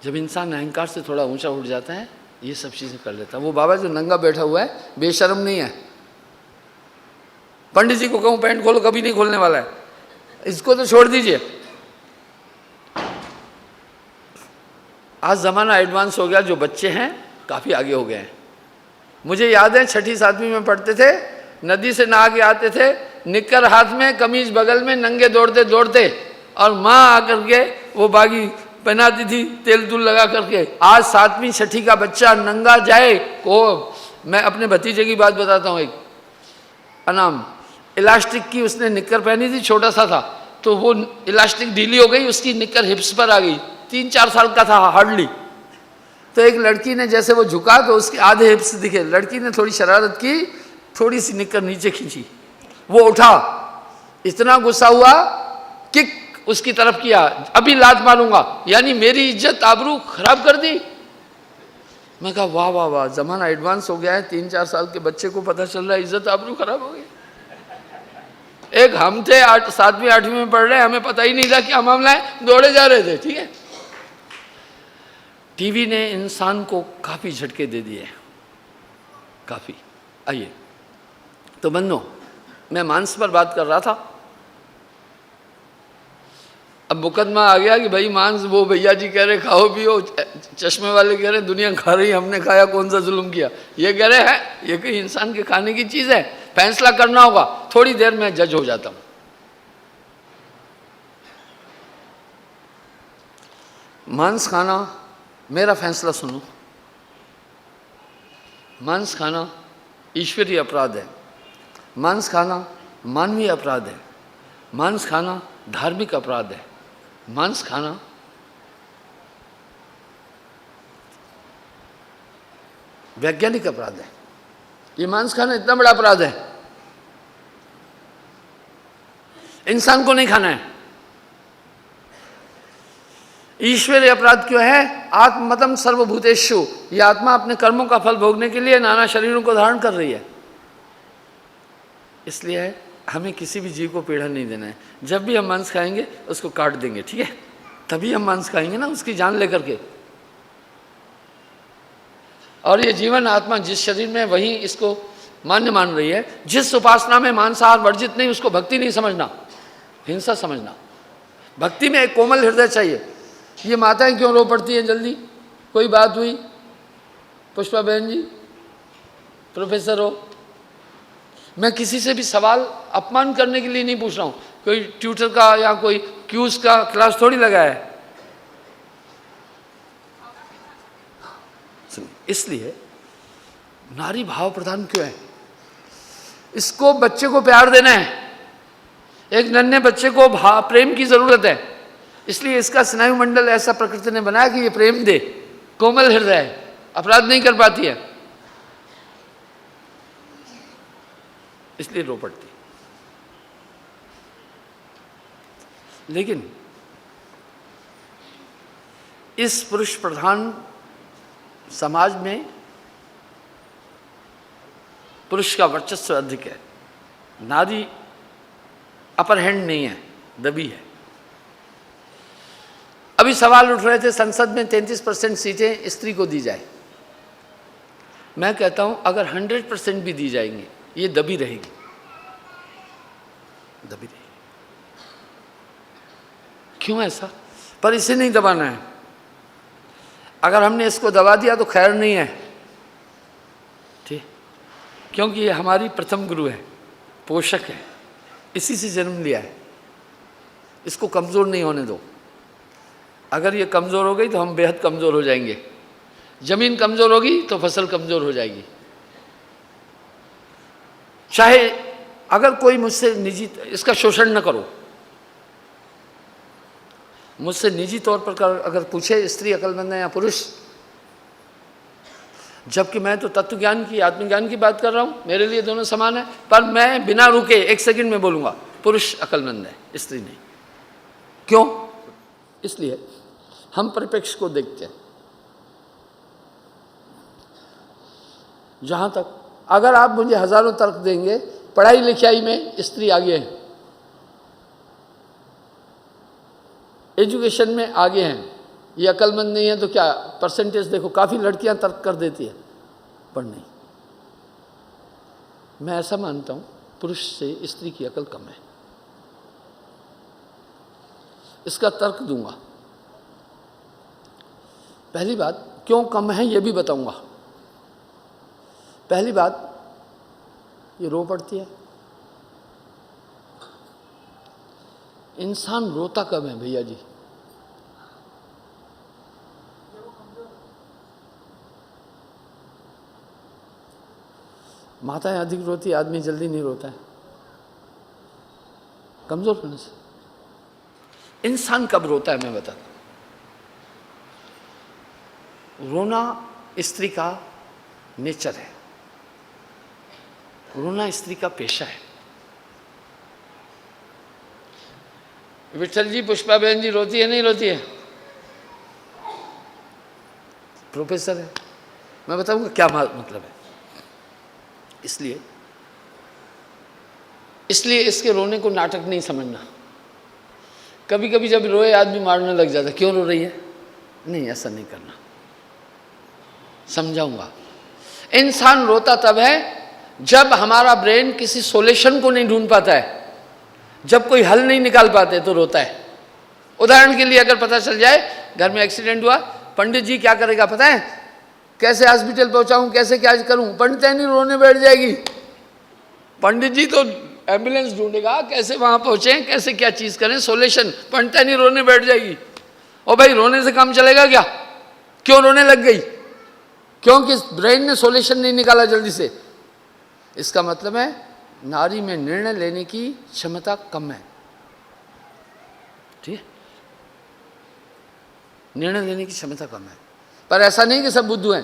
जब इंसान अहंकार से थोड़ा ऊंचा उठ जाता है, ये सब चीज़ें कर लेता है। वो बाबा जो नंगा बैठा हुआ है बेशर्म नहीं है। पंडित जी को कहूँ पैंट खोलो, कभी नहीं खोलने वाला है, इसको तो छोड़ दीजिए। आज ज़माना एडवांस हो गया, जो बच्चे हैं काफ़ी आगे हो गए हैं। मुझे याद है 6ठी 7वीं में पढ़ते थे, नदी से नहा के आते थे, निक्कर हाथ में, कमीज बगल में, नंगे दौड़ते दौड़ते, और माँ आकर के वो बागी पहनाती थी तेल तूल लगा करके। आज 7वीं 6ठी का बच्चा नंगा जाए को, मैं अपने भतीजे की बात बताता हूँ। एक अनाम इलास्टिक की उसने निक्कर पहनी थी, छोटा सा था, तो वो इलास्टिक ढीली हो गई, उसकी निक्कर हिप्स पर आ गई। 3-4 साल का था हार्डली। तो एक लड़की ने जैसे वो झुका तो उसके आधे हिप्स दिखे। लड़की ने थोड़ी शरारत की, थोड़ी सी निक्कर नीचे खींची, वो उठा, इतना गुस्सा हुआ, किक उसकी तरफ किया, अभी लात मारूंगा, यानी मेरी इज्जत आबरू खराब कर दी। मैं कहा वाह वाह वाह, जमाना एडवांस हो गया है, 3-4 साल के बच्चे को पता चल रहा है इज्जत आबरू खराब हो गई। एक हम थे 7वीं 8वीं में पढ़ रहे, हमें पता ही नहीं था क्या मामला है, दौड़े जा रहे थे, ठीक है। टीवी ने इंसान को काफ़ी झटके दे दिए, काफ़ी। आइए तो बंदो, मैं मांस पर बात कर रहा था। अब मुकदमा आ गया कि भाई मांस, वो भैया जी कह रहे खाओ पियो, चश्मे वाले कह रहे दुनिया खा रही, हमने खाया, कौन सा जुल्म किया। ये कह रहे हैं ये कोई इंसान के खाने की चीज़ है, फैसला करना होगा। थोड़ी देर में जज हो जाता हूँ। मांस खाना, मेरा फैसला सुनो, मांस खाना ईश्वरीय अपराध है, मांस खाना मानवीय अपराध है, मांस खाना धार्मिक अपराध है, मांस खाना वैज्ञानिक अपराध है। ये मांस खाना इतना बड़ा अपराध है, इंसान को नहीं खाना है। ईश्वरीय अपराध क्यों है? आत्मतम सर्वभूतेषु, ये आत्मा अपने कर्मों का फल भोगने के लिए नाना शरीरों को धारण कर रही है, इसलिए हमें किसी भी जीव को पीड़ा नहीं देना है। जब भी हम मांस खाएंगे उसको काट देंगे, ठीक है, तभी हम मांस खाएंगे ना, उसकी जान लेकर के। और ये जीवन आत्मा जिस शरीर में, वहीं इसको मान्य मान रही है। जिस उपासना में मांसाहार वर्जित नहीं, उसको भक्ति नहीं समझना, हिंसा समझना। भक्ति में एक कोमल हृदय चाहिए। ये माताएं क्यों रो पड़ती हैं जल्दी? कोई बात हुई? पुष्पा बहन जी, प्रोफेसर हो, मैं किसी से भी सवाल अपमान करने के लिए नहीं पूछ रहा हूँ। कोई ट्यूटर का या कोई क्यूज का क्लास थोड़ी लगा है। इसलिए नारी भाव प्रधान क्यों है? इसको बच्चे को प्यार देना है। एक नन्हे बच्चे को प्रेम की जरूरत है, इसलिए इसका स्नायु मंडल ऐसा प्रकृति ने बनाया कि ये प्रेम दे। कोमल हृदय है, अपराध नहीं कर पाती है, इसलिए रो पड़ती। लेकिन इस पुरुष प्रधान समाज में पुरुष का वर्चस्व अधिक है, नारी अपर हैंड नहीं है, दबी है। अभी सवाल उठ रहे थे संसद में 33% सीटें स्त्री को दी जाए। मैं कहता हूं अगर 100% भी दी जाएंगी, ये दबी रहेगी, दबी रहेगी। क्यों ऐसा? पर इसे नहीं दबाना है। अगर हमने इसको दबा दिया तो खैर नहीं है, ठीक? क्योंकि ये हमारी प्रथम गुरु है, पोषक है, इसी से जन्म लिया है। इसको कमज़ोर नहीं होने दो। अगर ये कमज़ोर हो गई तो हम बेहद कमज़ोर हो जाएंगे। ज़मीन कमज़ोर होगी तो फसल कमज़ोर हो जाएगी। चाहे अगर कोई मुझसे निजी, इसका शोषण न करो, मुझसे निजी तौर पर अगर पूछे स्त्री अक्लमंद है या पुरुष, जबकि मैं तो तत्व ज्ञान की, आत्मज्ञान की बात कर रहा हूँ, मेरे लिए दोनों समान है। पर मैं बिना रुके 1 सेकंड में बोलूँगा पुरुष अक्लमंद है, स्त्री नहीं। क्यों? इसलिए हम परिप्रेक्ष्य को देखते हैं। जहाँ तक अगर आप मुझे हजारों तर्क देंगे, पढ़ाई लिखाई में स्त्री आगे है, एजुकेशन में आगे हैं, ये अक्लमंद नहीं है तो क्या परसेंटेज देखो, काफ़ी लड़कियां तर्क कर देती है, पर नहीं। मैं ऐसा मानता हूं पुरुष से स्त्री की अकल कम है। इसका तर्क दूंगा। पहली बात, क्यों कम है ये भी बताऊंगा। पहली बात, ये रो पड़ती है। इंसान रोता कब है भैया जी? माताएं अधिक रोती, आदमी जल्दी नहीं रोता है, कमजोर होने से। इंसान कब रोता है मैं बताता हूं। रोना स्त्री का नेचर है, रोना स्त्री का पेशा है। विठल जी, पुष्पा बहन जी रोती है नहीं रोती है? प्रोफेसर है, मैं बताऊंगा क्या मतलब है। इसलिए इसके रोने को नाटक नहीं समझना। कभी कभी जब रोए आदमी मारने लग जाता है, क्यों रो रही है? नहीं, ऐसा नहीं करना, समझाऊंगा। इंसान रोता तब है जब हमारा ब्रेन किसी सॉल्यूशन को नहीं ढूंढ पाता है, जब कोई हल नहीं निकाल पाते तो रोता है। उदाहरण के लिए अगर पता चल जाए घर में एक्सीडेंट हुआ, पंडित जी क्या करेगा पता है? कैसे हॉस्पिटल पहुंचाऊं, कैसे क्या करूं? पंडित नहीं, रोने बैठ जाएगी। पंडित जी तो एम्बुलेंस ढूंढेगा, कैसे वहां पहुंचे, कैसे क्या चीज करें, सॉल्यूशन। पंडित नहीं, रोने बैठ जाएगी। ओ भाई, रोने से काम चलेगा क्या? क्यों रोने लग गई? क्योंकि ब्रेन ने सॉल्यूशन नहीं निकाला जल्दी से। इसका मतलब है नारी में निर्णय लेने की क्षमता कम है, ठीक है? निर्णय लेने की क्षमता कम है। पर ऐसा नहीं कि सब बुद्धू हैं।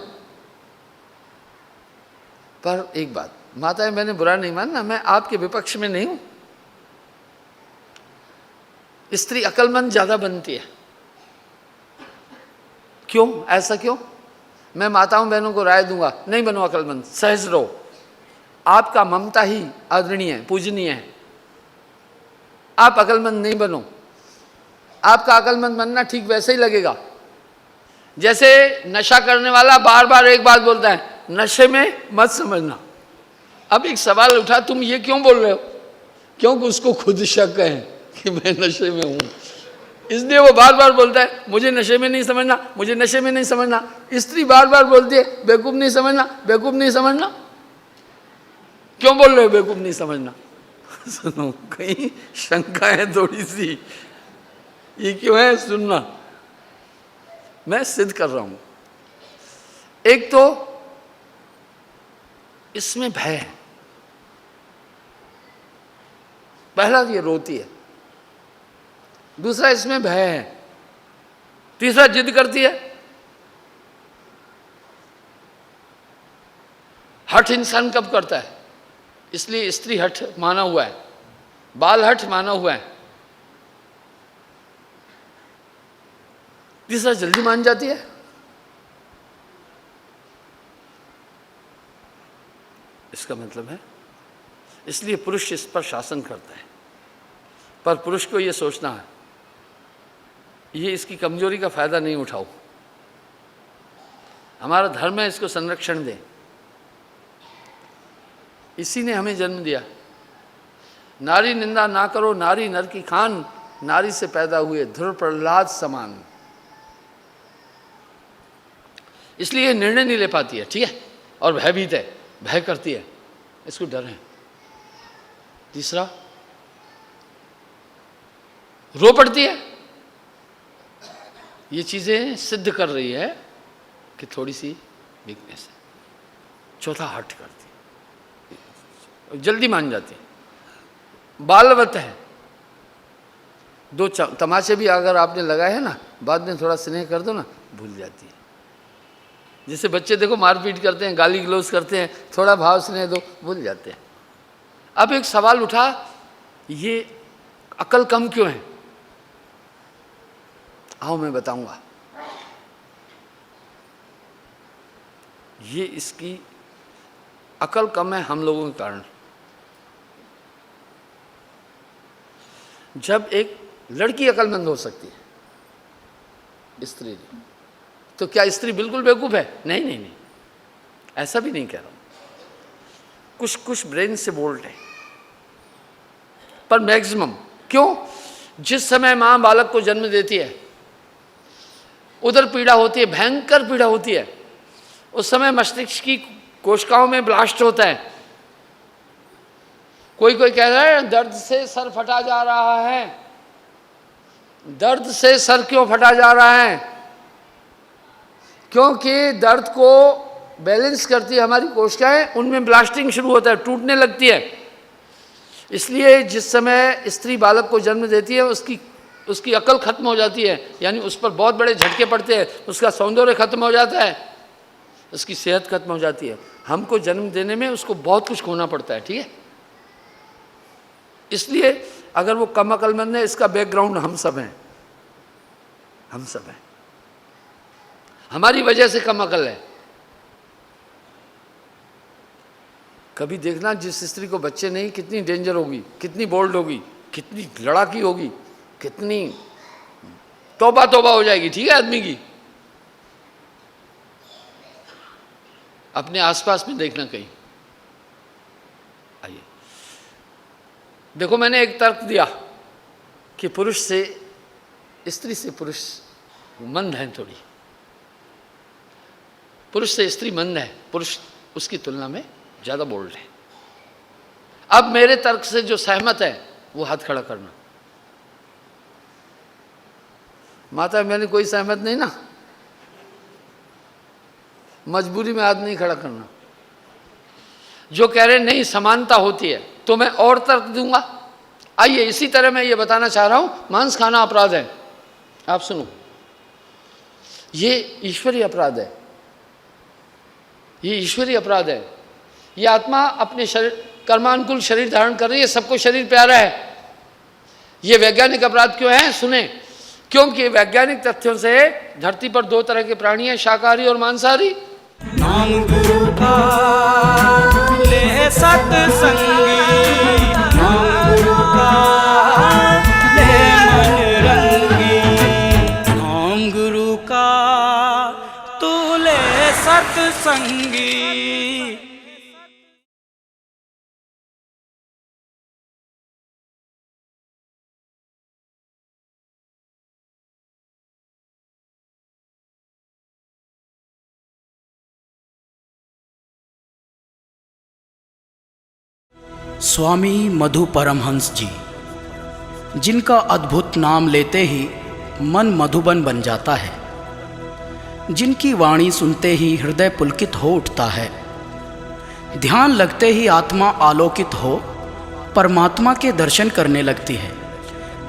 पर एक बात, माताएं, मैंने बुरा नहीं मानना, मैं आपके विपक्ष में नहीं हूं। स्त्री अक्लमंद ज्यादा बनती है। क्यों? ऐसा क्यों? मैं माताओं बहनों को राय दूंगा, नहीं बनो अक्लमंद, सहज रहो। आपका ममता ही आदरणीय है, पूजनीय है। आप अक्लमंद नहीं बनो। आपका अक्लमंद बनना ठीक वैसे ही लगेगा जैसे नशा करने वाला बार बार एक बात बोलता है, नशे में मत समझना। अब एक सवाल उठा, तुम ये क्यों बोल रहे हो? क्योंकि उसको खुद शक है कि मैं नशे में हूं, इसलिए वो बार बार बोलता है मुझे नशे में नहीं समझना, मुझे नशे में नहीं समझना। स्त्री बार बार बोलती है बेवकूफ नहीं समझना, बेवकूफ नहीं समझना। क्यों बोल रहे हो बेवकूफ नहीं समझना? सुनो, कहीं शंका है थोड़ी सी, ये क्यों है सुनना, मैं सिद्ध कर रहा हूं। एक तो इसमें भय है, पहला ये रोती है, दूसरा इसमें भय है, तीसरा जिद करती है। हठ इंसान कब करता है? इसलिए स्त्री हठ माना हुआ है, बाल हठ माना हुआ है। तीसरा जल्दी मान जाती है। इसका मतलब है, इसलिए पुरुष इस पर शासन करता है, पर पुरुष को यह सोचना है ये इसकी कमजोरी का फायदा नहीं उठाओ, हमारा धर्म है इसको संरक्षण दे, इसी ने हमें जन्म दिया। नारी निंदा ना करो, नारी नर की खान, नारी से पैदा हुए ध्रुव प्रहलाद समान। इसलिए निर्णय नहीं ले पाती है, ठीक है, और भयभीत है, भय करती है, इसको डर है। तीसरा रो पड़ती है, ये चीजें सिद्ध कर रही है कि थोड़ी सी वीकनेस है। चौथा हट करती है, जल्दी मान जाती है, बालवत है। दो तमाचे भी अगर आपने लगाए हैं ना, बाद में थोड़ा स्नेह कर दो ना, भूल जाती है। जैसे बच्चे देखो मारपीट करते हैं, गाली गलौज करते हैं, थोड़ा भाव स्नेह दो, भूल जाते हैं। अब एक सवाल उठा, ये अकल कम क्यों है? आओ मैं बताऊंगा। ये इसकी अकल कम है हम लोगों के कारण। जब एक लड़की अकलमंद हो सकती है स्त्री नहीं, तो क्या स्त्री बिल्कुल बेवकूफ है? नहीं नहीं नहीं, ऐसा भी नहीं कह रहा हूं। कुछ कुछ ब्रेन से बोल्ड है, पर मैक्सिमम क्यों? जिस समय मां बालक को जन्म देती है उधर पीड़ा होती है, भयंकर पीड़ा होती है। उस समय मस्तिष्क की कोशिकाओं में ब्लास्ट होता है। कोई कोई कह रहा है दर्द से सर फटा जा रहा है। दर्द से सर क्यों फटा जा रहा है? क्योंकि दर्द को बैलेंस करती है हमारी कोशिकाएं, उनमें ब्लास्टिंग शुरू होता है, टूटने लगती है। इसलिए जिस समय स्त्री बालक को जन्म देती है उसकी अकल खत्म हो जाती है, यानी उस पर बहुत बड़े झटके पड़ते हैं, उसका सौंदर्य खत्म हो जाता है, उसकी सेहत खत्म हो जाती है। हमको जन्म देने में उसको बहुत कुछ खोना पड़ता है, ठीक है। इसलिए अगर वो कम अकलमंद है, इसका बैकग्राउंड हम सब हैं, हम सब हैं, हमारी वजह से कम अकल है। कभी देखना जिस स्त्री को बच्चे नहीं, कितनी डेंजर होगी, कितनी बोल्ड होगी, कितनी लड़ाकी होगी, कितनी तौबा तौबा हो जाएगी, ठीक है आदमी की। अपने आसपास में देखना कहीं। आइए देखो, मैंने एक तर्क दिया कि पुरुष से स्त्री से पुरुष मंद है थोड़ी, पुरुष से स्त्री मंद है, पुरुष उसकी तुलना में ज्यादा बोल्ड है। अब मेरे तर्क से जो सहमत है वो हाथ खड़ा करना। माता मैंने कोई सहमत नहीं ना, मजबूरी में हाथ नहीं खड़ा करना। जो कह रहे नहीं समानता होती है, तो मैं और तर्क दूंगा। आइए, इसी तरह मैं ये बताना चाह रहा हूं, मांस खाना अपराध है। आप सुनो, ये ईश्वरीय अपराध है, ये ईश्वरीय अपराध है। ये आत्मा अपने शरीर कर्मानुकूल शरीर धारण कर रही है, सबको शरीर प्यारा है। ये वैज्ञानिक अपराध क्यों है? सुने, क्योंकि वैज्ञानिक तथ्यों से धरती पर दो तरह के प्राणी हैं, शाकाहारी और मांसाहारी। नाम गुरु का ले सत्संगी, नाम गुरु का ले मन रंगी, नाम गुरु का तू ले सत्संगी। स्वामी मधु परमहंस जी, जिनका अद्भुत नाम लेते ही मन मधुबन बन जाता है, जिनकी वाणी सुनते ही हृदय पुलकित हो उठता है, ध्यान लगते ही आत्मा आलोकित हो परमात्मा के दर्शन करने लगती है।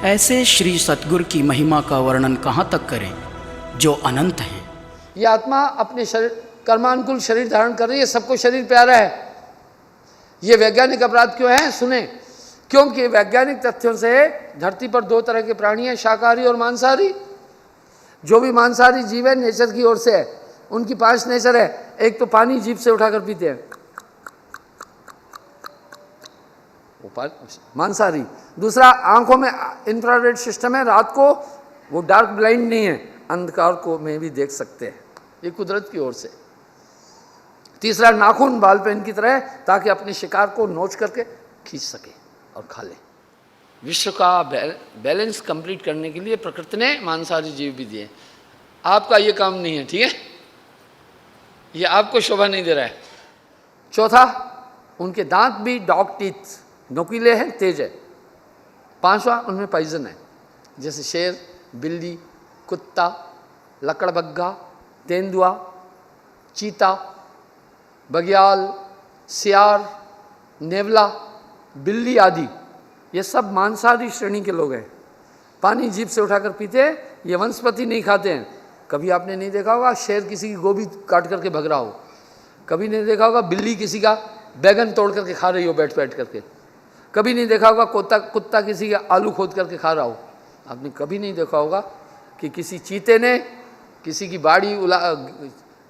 ऐसे श्री सतगुरु की महिमा का वर्णन कहाँ तक करें जो अनंत हैं। ये आत्मा अपने शरीर कर्मानुकूल शरीर धारण कर रही है, सबको शरीर प्यारा है। ये वैज्ञानिक अपराध क्यों है? सुने। क्योंकि वैज्ञानिक तथ्यों से धरती पर दो तरह के प्राणी हैं, शाकाहारी और मांसाहारी। जो भी मांसाहारी जीव है नेचर की ओर से है, उनकी 5 नेचर है। एक तो पानी जीभ से उठाकर पीते हैं, वो मांसाहारी। दूसरा, आंखों में इंफ्रारेड सिस्टम है, रात को वो डार्क ब्लाइंड नहीं है, अंधकार को में भी देख सकते हैं, ये कुदरत की ओर से। तीसरा, नाखून बाल पेन की तरह, ताकि अपने शिकार को नोच करके खींच सके और खा ले। विश्व का बैलेंस कंप्लीट करने के लिए प्रकृति ने मांसाहारी जीव भी दिए। आपका ये काम नहीं है, ठीक है? ये आपको शोभा नहीं दे रहा है। चौथा, उनके दांत भी डॉग टीथ, नुकीले हैं, तेज है। 5वां, उनमें पॉइजन है, जैसे शेर, बिल्ली, कुत्ता, लकड़बग्घा, तेंदुआ, चीता, बघियाल, सियार, नेवला, बिल्ली आदि, ये सब मांसाहारी श्रेणी के लोग हैं। पानी जीभ से उठाकर पीते हैं, ये वनस्पति नहीं खाते हैं। कभी आपने नहीं देखा होगा शेर किसी की गोभी काट करके भग रहा हो, कभी नहीं देखा होगा बिल्ली किसी का बैगन तोड़ करके खा रही हो बैठ बैठ करके, कभी नहीं देखा होगा कुत्ता किसी का आलू खोद करके खा रहा हो। आपने कभी नहीं देखा होगा कि किसी चीते ने किसी की बाड़ी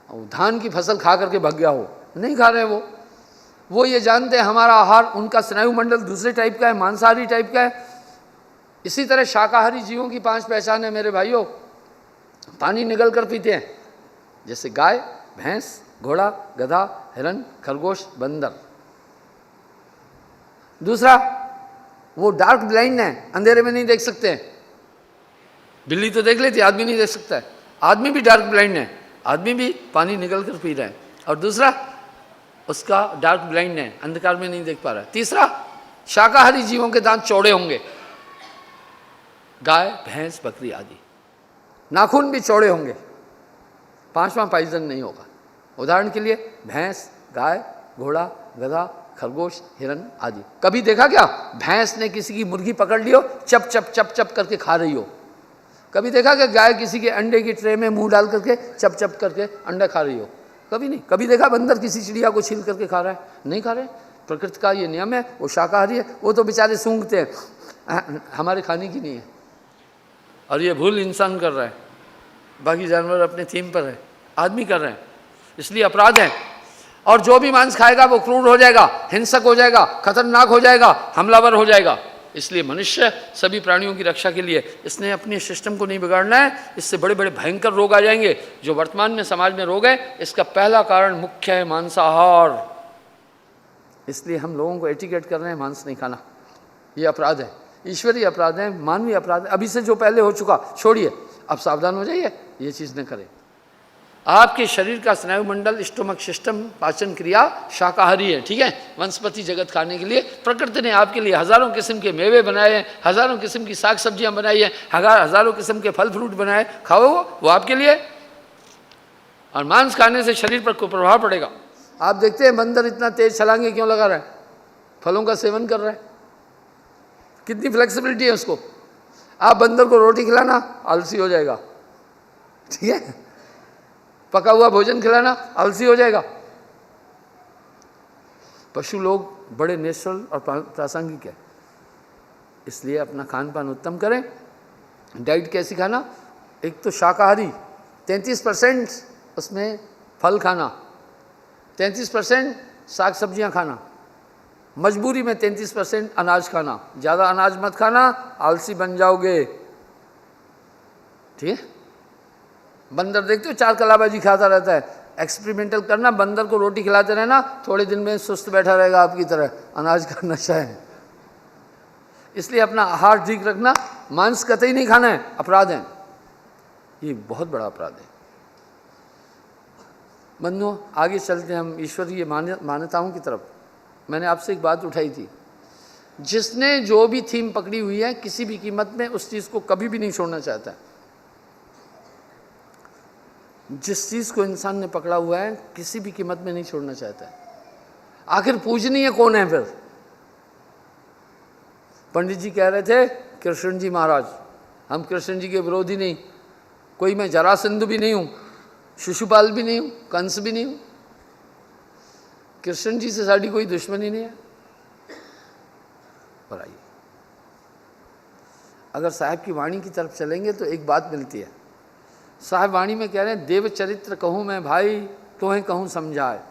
धान की फसल खा करके भग गया हो। नहीं खा रहे वो ये जानते हैं हमारा आहार, उनका स्नायु मंडल दूसरे टाइप का है, मांसाहारी टाइप का है। इसी तरह शाकाहारी जीवों की 5 पहचान है मेरे भाइयों। पानी निगल कर पीते हैं, जैसे गाय, भैंस, घोड़ा, गधा, हिरन, खरगोश, बंदर। दूसरा, वो डार्क ब्लाइंड है, अंधेरे में नहीं देख सकते हैं। बिल्ली तो देख लेती, आदमी नहीं देख सकता है। आदमी भी डार्क ब्लाइंड है, आदमी भी पानी निगल कर पी रहा है। और दूसरा, उसका डार्क ब्लाइंड है, अंधकार में नहीं देख पा रहा है। तीसरा, शाकाहारी जीवों के दांत चौड़े होंगे, गाय, भैंस, बकरी आदि। नाखून भी चौड़े होंगे। 5वां, पॉइजन नहीं होगा। उदाहरण के लिए भैंस, गाय, घोड़ा, गधा, खरगोश, हिरन आदि। कभी देखा क्या भैंस ने किसी की मुर्गी पकड़ ली हो, चप चप चप चप करके खा रही हो? कभी देखा क्या गाय किसी के अंडे की ट्रे में मुंह डाल करके चप चप करके अंडा खा रही हो? कभी नहीं। कभी देखा बंदर किसी चिड़िया को छील करके खा रहा है? नहीं खा रहे। प्रकृति का ये नियम है, वो शाकाहारी है, वो तो बेचारे सूंघते हैं, हमारे खाने की नहीं है। और ये भूल इंसान कर रहा है, बाकी जानवर अपने थीम पर है, आदमी कर रहे हैं, इसलिए अपराध है। और जो भी मांस खाएगा वो क्रूर हो जाएगा, हिंसक हो जाएगा, खतरनाक हो जाएगा, हमलावर हो जाएगा। इसलिए मनुष्य सभी प्राणियों की रक्षा के लिए इसने अपने सिस्टम को नहीं बिगाड़ना है। इससे बड़े बड़े भयंकर रोग आ जाएंगे। जो वर्तमान में समाज में रोग है, इसका पहला कारण मुख्य है मांसाहार। इसलिए हम लोगों को एटिकेट कर रहे हैं मांस नहीं खाना। ये अपराध है, ईश्वरीय अपराध है, मानवीय अपराध है। अभी से जो पहले हो चुका छोड़िए, अब सावधान हो जाइए, ये चीज़ न करें। आपके शरीर का स्नायु मंडल, स्टोमक सिस्टम, पाचन क्रिया शाकाहारी है, ठीक है? वनस्पति जगत खाने के लिए प्रकृति ने आपके लिए हजारों किस्म के मेवे बनाए हैं, हजारों किस्म की साग सब्जियां बनाई हैं, हजारों किस्म के फल फ्रूट बनाए। खाओ, वो आपके लिए। और मांस खाने से शरीर पर कुप्रभाव पड़ेगा। आप देखते हैं बंदर इतना तेज छलांगे क्यों लगा रहा है? फलों का सेवन कर रहा है। कितनी फ्लेक्सिबिलिटी है उसको। आप बंदर को रोटी खिलाना, आलसी हो जाएगा, ठीक है? पका हुआ भोजन खिलाना, आलसी हो जाएगा। पशु लोग बड़े नेचुरल और प्रासंगिक है, इसलिए अपना खान पान उत्तम करें। डाइट कैसी खाना? एक तो शाकाहारी 33% उसमें फल खाना, 33% साग सब्जियां खाना, मजबूरी में 33% अनाज खाना। ज़्यादा अनाज मत खाना, आलसी बन जाओगे, ठीक है? बंदर देखते हो 4 कलाबाजी खाता रहता है। एक्सपेरिमेंटल करना, बंदर को रोटी खिलाते रहना, थोड़े दिन में सुस्त बैठा रहेगा आपकी तरह। अनाज का नशा है। इसलिए अपना आहार ठीक रखना। मांस कतई नहीं खाना है, अपराध है, ये बहुत बड़ा अपराध है। बंधुओं, आगे चलते हैं हम ईश्वरीय मान्यताओं की तरफ। मैंने आपसे एक बात उठाई थी जिसने जो भी थीम पकड़ी हुई है किसी भी कीमत में उस चीज़ को कभी भी नहीं छोड़ना चाहता है। जिस चीज़ को इंसान ने पकड़ा हुआ है किसी भी कीमत में नहीं छोड़ना चाहता है। आखिर पूजनीय कौन है फिर? पंडित जी कह रहे थे कृष्ण जी महाराज, हम कृष्ण जी के विरोधी नहीं, कोई मैं जरासंध भी नहीं हूँ, शिशुपाल भी नहीं हूँ, कंस भी नहीं हूँ, कृष्ण जी से साड़ी कोई दुश्मनी नहीं है। पर आइए अगर साहब की वाणी की तरफ चलेंगे तो एक बात मिलती है। साहब वाणी में कह रहे हैं देव चरित्र कहूँ मैं भाई तुम्हें कहूँ समझाए।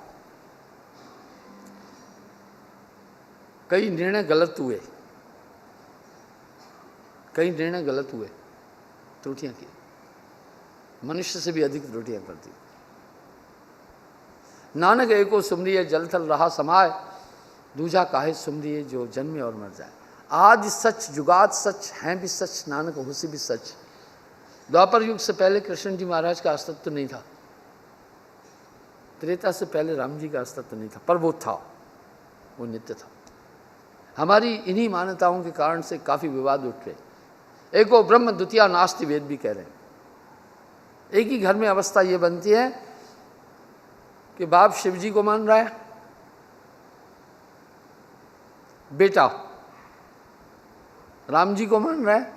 कई निर्णय गलत हुए, कई निर्णय गलत हुए, त्रुटियां की, मनुष्य से भी अधिक त्रुटियां कर दी। नानक एको सुमरिए जल थल रहा समाये, दूजा काहे सुमरिए जो जन्मे और मर जाए। आदि सच जुगात सच हैं भी सच, नानक होसी भी सच। द्वापर युग से पहले कृष्ण जी महाराज का अस्तित्व नहीं था, त्रेता से पहले राम जी का अस्तित्व नहीं था, पर वो था, वो नित्य था। हमारी इन्हीं मान्यताओं के कारण से काफ़ी विवाद उठ रहे। एको ब्रह्म द्वितीया नास्ति वेद भी कह रहे हैं। एक ही घर में अवस्था ये बनती है कि बाप शिव जी को मान रहा है, बेटा राम जी को मान रहा है,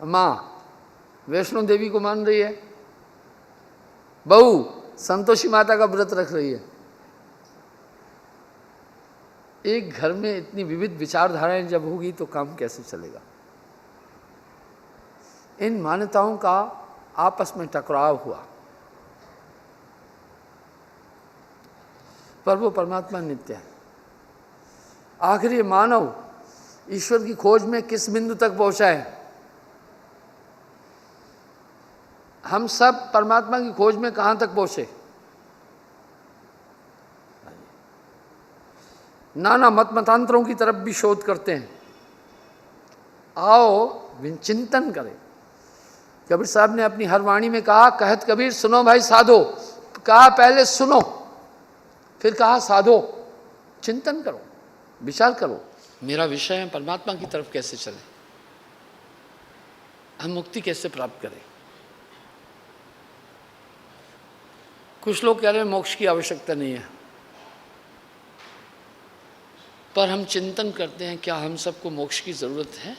माँ वैष्णो देवी को मान रही है, बहू संतोषी माता का व्रत रख रही है। एक घर में इतनी विविध विचारधाराएं जब होगी तो काम कैसे चलेगा? इन मान्यताओं का आपस में टकराव हुआ, पर वो परमात्मा नित्य है। आखिर ये मानव ईश्वर की खोज में किस बिंदु तक पहुंचा है? हम सब परमात्मा की खोज में कहां तक पहुंचे? नाना मत मतांतरों की तरफ भी शोध करते हैं। आओ चिंतन करें। कबीर साहब ने अपनी हर वाणी में कहा, कहत कबीर सुनो भाई साधो, कहा पहले सुनो फिर कहा साधो, चिंतन करो, विचार करो। मेरा विषय है परमात्मा की तरफ कैसे चले, हम मुक्ति कैसे प्राप्त करें। कुछ लोग कह रहे हैं मोक्ष की आवश्यकता नहीं है, पर हम चिंतन करते हैं क्या हम सबको मोक्ष की जरूरत है?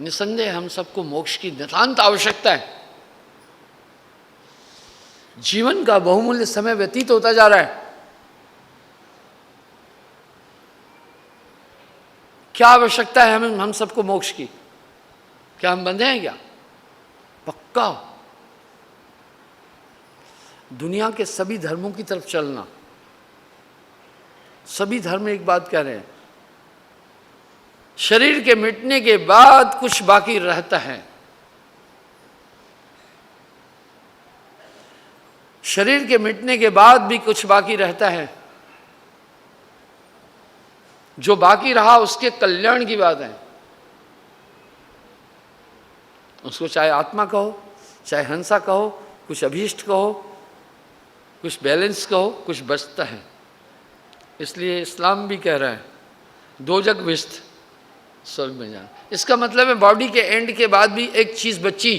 निसंदेह हम सबको मोक्ष की नितांत आवश्यकता है। जीवन का बहुमूल्य समय व्यतीत होता जा रहा है। क्या आवश्यकता है हम सबको मोक्ष की? क्या हम बंधे हैं क्या? पक्का दुनिया के सभी धर्मों की तरफ चलना, सभी धर्म एक बात कह रहे हैं, शरीर के मिटने के बाद कुछ बाकी रहता है। शरीर के मिटने के बाद भी कुछ बाकी रहता है। जो बाकी रहा उसके कल्याण की बात है। उसको चाहे आत्मा कहो, चाहे हंसा कहो, कुछ अभीष्ट कहो, कुछ बैलेंस कहो, कुछ बचता है। इसलिए इस्लाम भी कह रहा है दो जग विस्त स्वर्ग में जाना। इसका मतलब है बॉडी के एंड के बाद भी एक चीज बची,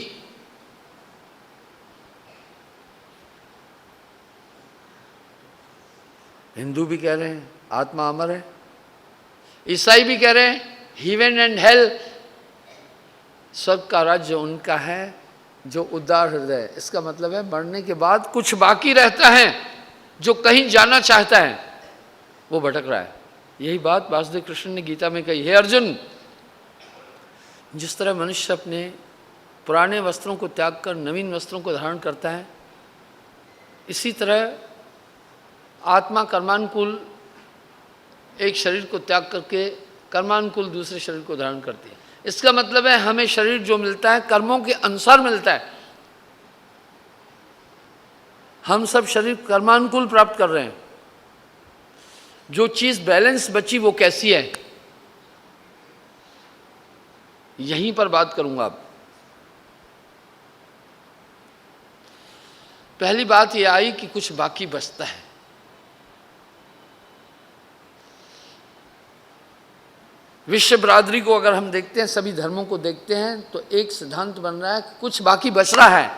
हिंदू भी कह रहे हैं आत्मा अमर है, ईसाई भी कह रहे हैं हेवन एंड हेल, स्वर्ग का राज्य उनका है जो उदार हृदय। इसका मतलब है मरने के बाद कुछ बाकी रहता है, जो कहीं जाना चाहता है वो भटक रहा है। यही बात वासुदेव कृष्ण ने गीता में कही, हे अर्जुन, जिस तरह मनुष्य अपने पुराने वस्त्रों को त्याग कर नवीन वस्त्रों को धारण करता है, इसी तरह आत्मा कर्मानुकूल एक शरीर को त्याग करके कर्मानुकूल दूसरे शरीर को धारण करती है। इसका मतलब है हमें शरीर जो मिलता है कर्मों के अनुसार मिलता है। हम सब शरीर कर्मानुकूल प्राप्त कर रहे हैं। जो चीज बैलेंस बची वो कैसी है, यहीं पर बात करूंगा अब। पहली बात ये आई कि कुछ बाकी बचता है। विश्व बरादरी को अगर हम देखते हैं, सभी धर्मों को देखते हैं, तो एक सिद्धांत बन रहा है कि कुछ बाकी बच रहा है,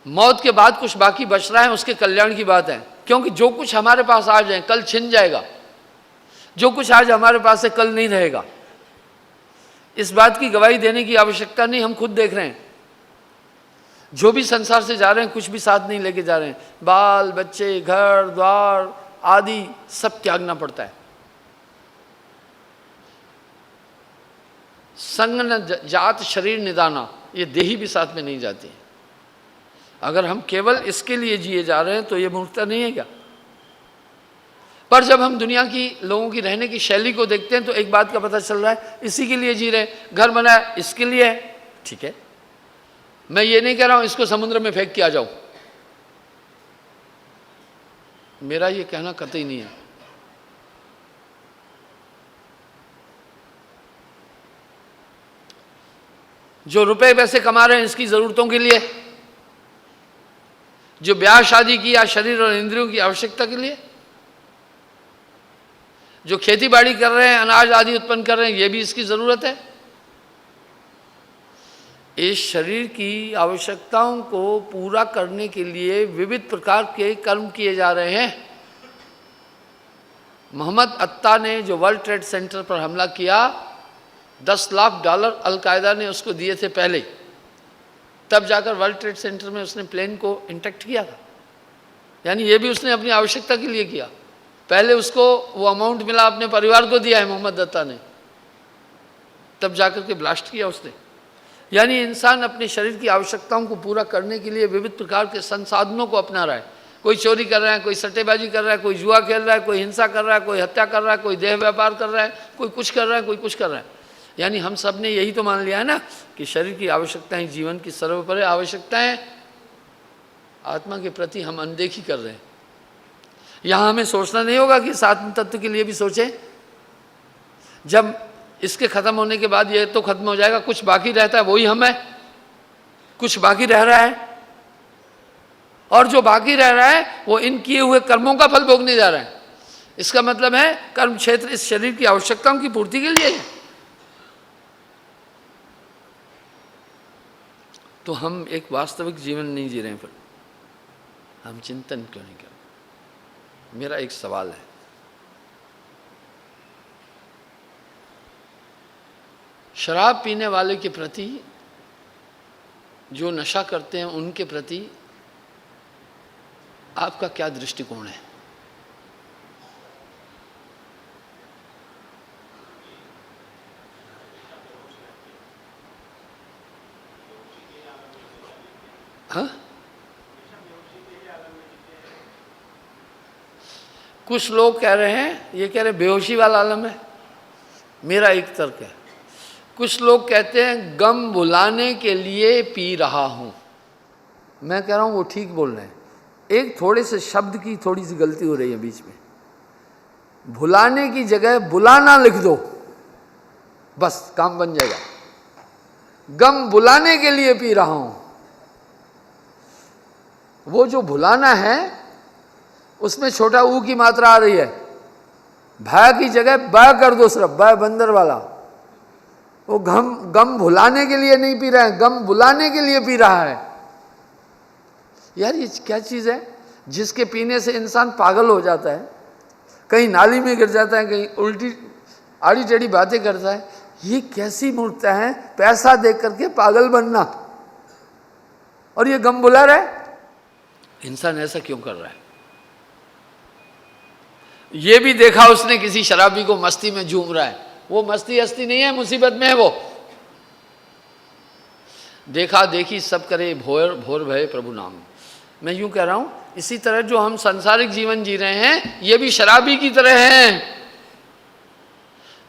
मौत के बाद कुछ बाकी बच रहा है, उसके कल्याण की बात है। क्योंकि जो कुछ हमारे पास आज है कल छिन जाएगा, जो कुछ आज हमारे पास है कल नहीं रहेगा। इस बात की गवाही देने की आवश्यकता नहीं, हम खुद देख रहे हैं। जो भी संसार से जा रहे हैं कुछ भी साथ नहीं लेके जा रहे हैं, बाल बच्चे, घर द्वार आदि सब त्यागना पड़ता है। संग न जात शरीर निदाना, ये देही भी साथ में नहीं जाती। अगर हम केवल इसके लिए जिए जा रहे हैं तो ये मूर्खता नहीं है क्या? पर जब हम दुनिया की लोगों की रहने की शैली को देखते हैं तो एक बात का पता चल रहा है, इसी के लिए जी रहे हैं। घर बनाया इसके लिए है, ठीक है, मैं ये नहीं कह रहा हूं इसको समुद्र में फेंक के आ जाओ, मेरा ये कहना कतई नहीं है। जो रुपए पैसे कमा रहे हैं इसकी जरूरतों के लिए, जो ब्याह शादी की या शरीर और इंद्रियों की आवश्यकता के लिए, जो खेती बाड़ी कर रहे हैं, अनाज आदि उत्पन्न कर रहे हैं, ये भी इसकी जरूरत है। इस शरीर की आवश्यकताओं को पूरा करने के लिए विविध प्रकार के कर्म किए जा रहे हैं। मोहम्मद अत्ता ने जो वर्ल्ड ट्रेड सेंटर पर हमला किया, $10 लाख अलकायदा ने उसको दिए थे पहले, तब जाकर वर्ल्ड ट्रेड सेंटर में उसने प्लेन को इंटैक्ट किया था। यानी ये भी उसने अपनी आवश्यकता के लिए किया। पहले उसको वो अमाउंट मिला, अपने परिवार को दिया है मोहम्मद अत्ता ने, तब जाकर के ब्लास्ट किया उसने। यानी इंसान अपने शरीर की आवश्यकताओं को पूरा करने के लिए विविध प्रकार के संसाधनों को अपना रहा है। कोई चोरी कर रहा है, कोई सट्टेबाजी कर रहा है, कोई जुआ खेल रहा है, कोई हिंसा कर रहा है, कोई हत्या कर रहा है, कोई देह व्यापार कर रहा है, कोई कुछ कर रहा है, कोई कुछ कर रहा है। यानी हम सब ने यही तो मान लिया है ना कि शरीर की आवश्यकताएं जीवन की सर्वोपरि आवश्यकताएं, आत्मा के प्रति हम अनदेखी कर रहे हैं। यहाँ हमें सोचना नहीं होगा कि इस आत्म तत्व के लिए भी सोचें। जब इसके खत्म होने के बाद ये तो खत्म हो जाएगा, कुछ बाकी रहता है वही हम है, कुछ बाकी रह रहा है, और जो बाकी रह रहा है वो इन किए हुए कर्मों का फल भोगने जा रहा है। इसका मतलब है कर्म क्षेत्र इस शरीर की आवश्यकताओं की पूर्ति के लिए है। तो हम एक वास्तविक जीवन नहीं जी रहे हैं, फिर हम चिंतन क्यों नहीं कर रहे? मेरा एक सवाल है, शराब पीने वाले के प्रति, जो नशा करते हैं उनके प्रति आपका क्या दृष्टिकोण है? हाँ? कुछ लोग कह रहे हैं, ये कह रहे बेहोशी वाला आलम है। मेरा एक तर्क है, कुछ लोग कहते हैं गम भुलाने के लिए पी रहा हूं। मैं कह रहा हूं वो ठीक बोल रहे हैं। एक थोड़े से शब्द की थोड़ी सी गलती हो रही है बीच में। भुलाने की जगह बुलाना लिख दो, बस काम बन जाएगा। गम भुलाने के लिए पी रहा हूं, वो जो भुलाना है उसमें छोटा ऊ की मात्रा आ रही है। भय की जगह ब कर दो, सिर्फ ब बंदर वाला। वो गम भुलाने के लिए नहीं पी रहा है, गम बुलाने के लिए पी रहा है। यार ये क्या चीज़ है जिसके पीने से इंसान पागल हो जाता है, कहीं नाली में गिर जाता है, कहीं उल्टी आड़ी टेढ़ी बातें करता है। ये कैसी मूर्खता है, पैसा देख करके पागल बनना, और ये गम बुला रहा है। इंसान ऐसा क्यों कर रहा है? ये भी देखा उसने किसी शराबी को मस्ती में झूम रहा है, वो मस्ती हस्ती नहीं है, मुसीबत में है वो। देखा देखी सब करे भोर भोर भय प्रभु नाम। मैं यूं कह रहा हूं, इसी तरह जो हम सांसारिक जीवन जी रहे हैं ये भी शराबी की तरह हैं,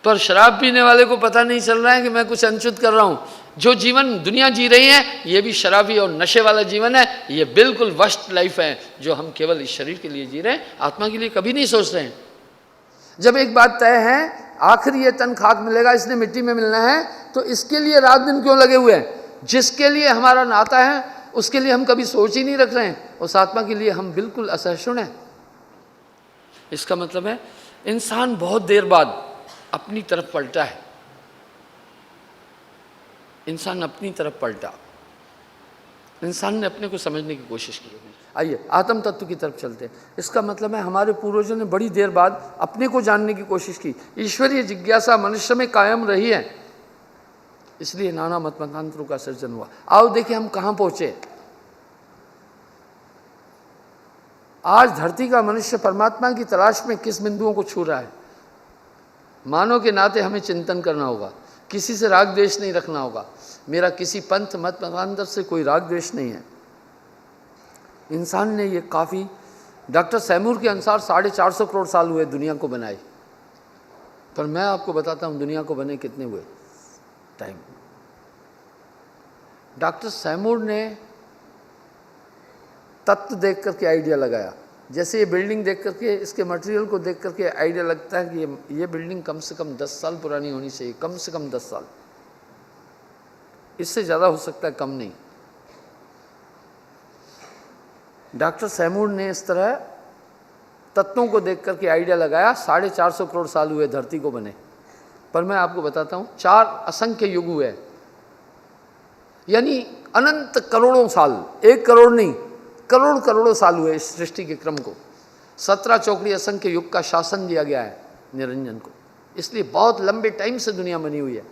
पर शराब पीने वाले को पता नहीं चल रहा है कि मैं कुछ अनुचित कर रहा हूं। जो जीवन दुनिया जी रही है ये भी शराबी और नशे वाला जीवन है। ये बिल्कुल वर्स्ट लाइफ है जो हम केवल इस शरीर के लिए जी रहे हैं, आत्मा के लिए कभी नहीं सोच रहे हैं। जब एक बात तय है, आखिर ये तन खाक मिलेगा, इसने मिट्टी में मिलना है, तो इसके लिए रात दिन क्यों लगे हुए हैं? जिसके लिए हमारा नाता है उसके लिए हम कभी सोच ही नहीं रख रहे हैं, उस आत्मा के लिए हम बिल्कुल असहिष्णु हैं। इसका मतलब है इंसान बहुत देर बाद अपनी तरफ पलटा है। इंसान अपनी तरफ पलटा, इंसान ने अपने को समझने की कोशिश की। आइए आत्म तत्व की तरफ चलते हैं। इसका मतलब है हमारे पूर्वजों ने बड़ी देर बाद अपने को जानने की कोशिश की। ईश्वरीय जिज्ञासा मनुष्य में कायम रही है, इसलिए नाना मत मतांतरों का सृजन हुआ। आओ देखिए हम कहाँ पहुंचे। आज धरती का मनुष्य परमात्मा की तलाश में किस बिंदुओं को छू रहा है। मानव के नाते हमें चिंतन करना होगा, किसी से राग द्वेष नहीं रखना होगा। मेरा किसी पंथ मत मतांतर से कोई राग द्वेष नहीं है। इंसान ने ये काफ़ी, डॉक्टर सैमूर के अनुसार 450 करोड़ साल हुए दुनिया को बनाए, पर मैं आपको बताता हूँ दुनिया को बने कितने हुए टाइम। डॉक्टर सैमूर ने तत्व देख करके आइडिया लगाया। जैसे ये बिल्डिंग देख करके, इसके मटेरियल को देख करके आइडिया लगता है कि ये बिल्डिंग कम से कम 10 साल पुरानी होनी चाहिए, कम से कम 10 साल, इससे ज़्यादा हो सकता है, कम नहीं। डॉक्टर सैमूर ने इस तरह तत्वों को देख करके आइडिया लगाया। 450 करोड़ साल हुए धरती को बने, पर मैं आपको बताता हूँ 4 असंख्य युग हुए, यानी अनंत करोड़ों साल, 1 करोड़ नहीं, करोड़ करोड़ों साल हुए इस सृष्टि के क्रम को। 17 चौकड़ी असंख्य युग का शासन दिया गया है निरंजन को, इसलिए बहुत लंबे टाइम से दुनिया बनी हुई है।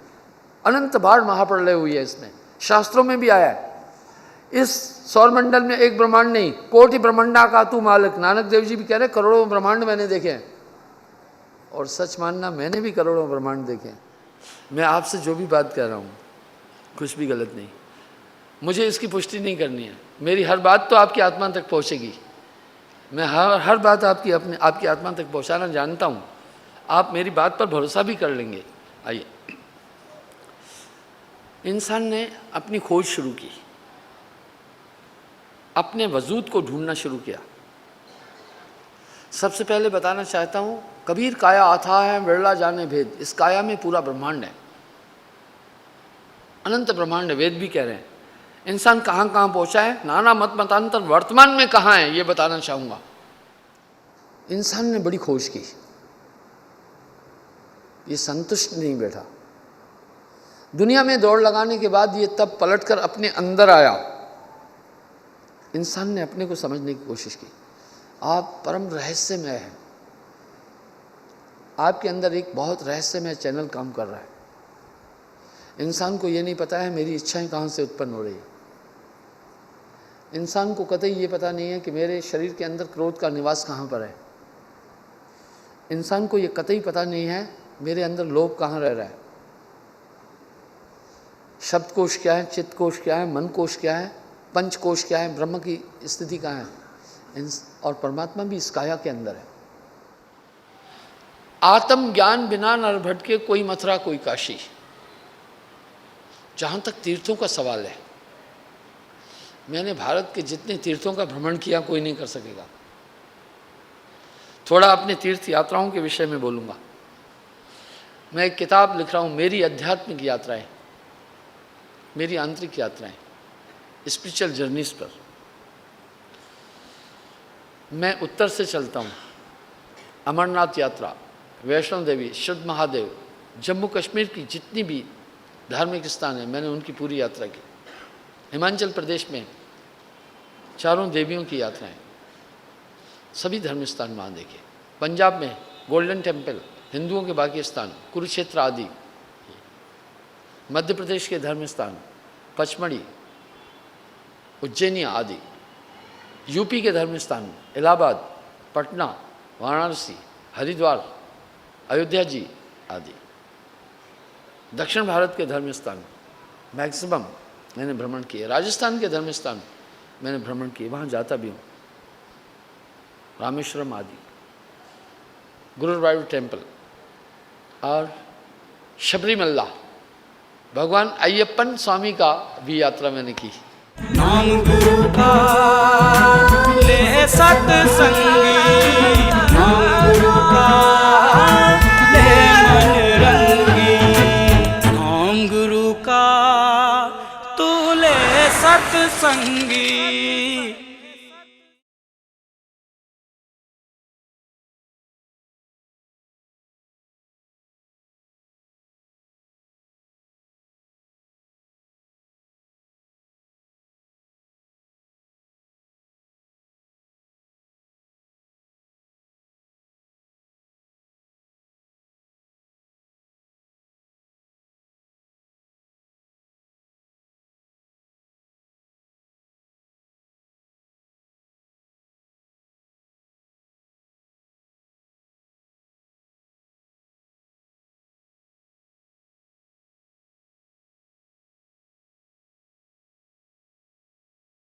अनंत बार महाप्रलय हुई है, इसमें शास्त्रों में भी आया है। इस सौरमंडल में एक ब्रह्मांड नहीं, कोटि ब्रह्मांडा का तू मालिक। नानक देव जी भी कह रहे करोड़ों ब्रह्मांड मैंने देखे हैं, और सच मानना मैंने भी करोड़ों ब्रह्मांड देखे हैं। मैं आपसे जो भी बात कर रहा हूँ कुछ भी गलत नहीं, मुझे इसकी पुष्टि नहीं करनी है। मेरी हर बात तो आपकी आत्मा तक पहुँचेगी, मैं हर बात आपकी आत्मा तक पहुँचाना जानता हूँ। आप मेरी बात पर भरोसा भी कर लेंगे। आइए, इंसान ने अपनी खोज शुरू की, अपने वजूद को ढूंढना शुरू किया। सबसे पहले बताना चाहता हूँ, कबीर काया अथाह है बिरला जाने भेद। इस काया में पूरा ब्रह्मांड है, अनंत ब्रह्मांड है, वेद भी कह रहे हैं। इंसान कहाँ कहाँ पहुँचा है, नाना मत मतांतर वर्तमान में कहाँ है, ये बताना चाहूँगा। इंसान ने बड़ी खोज की, ये संतुष्ट नहीं बैठा। दुनिया में दौड़ लगाने के बाद ये तब पलटकर अपने अंदर आया। इंसान ने अपने को समझने की कोशिश की। आप परम रहस्यमय हैं, आपके अंदर एक बहुत रहस्यमय चैनल काम कर रहा है। इंसान को ये नहीं पता है मेरी इच्छाएं कहाँ से उत्पन्न हो रही है। इंसान को कतई ये पता नहीं है कि मेरे शरीर के अंदर क्रोध का निवास कहाँ पर है। इंसान को ये कतई पता नहीं है मेरे अंदर लोभ कहाँ रह रहा है। शब्द कोश क्या है, चित्त कोश क्या है, मन कोश क्या है, पंच कोश क्या है, ब्रह्म की स्थिति कहाँ है, और परमात्मा भी इस काया के अंदर है। आत्म ज्ञान बिना नर भटके, कोई मथुरा कोई काशी। जहाँ तक तीर्थों का सवाल है, मैंने भारत के जितने तीर्थों का भ्रमण किया कोई नहीं कर सकेगा। थोड़ा अपने तीर्थ यात्राओं के विषय में बोलूँगा। मैं एक किताब लिख रहा हूँ, मेरी आध्यात्मिक यात्राएं, मेरी आंतरिक यात्राएं, स्पिरिचुअल जर्नीज पर। मैं उत्तर से चलता हूँ, अमरनाथ यात्रा, वैष्णो देवी, शुद्ध महादेव, जम्मू कश्मीर की जितनी भी धार्मिक स्थान है मैंने उनकी पूरी यात्रा की। हिमाचल प्रदेश में चारों देवियों की यात्राएं, सभी धर्म स्थान वहाँ देखे। पंजाब में गोल्डन टेम्पल, हिंदुओं के बाकी स्थान, कुरुक्षेत्र आदि। मध्य प्रदेश के धर्म स्थान पचमढ़ी, उज्जैनी आदि। यूपी के धर्म स्थान इलाहाबाद, पटना, वाराणसी, हरिद्वार, अयोध्या जी आदि। दक्षिण भारत के धर्म स्थान मैक्सिमम मैंने भ्रमण किए। राजस्थान के धर्म स्थान मैंने भ्रमण किए, वहाँ जाता भी हूँ। रामेश्वरम आदि, गुरुवायूर टेम्पल और शबरीमला, भगवान अय्यप्पन स्वामी का भी यात्रा मैंने की। नाम गुरु का ले सत्संगी, नाम गुरु का ले मन रंगी। नाम गुरु का तू ले सत्संगी,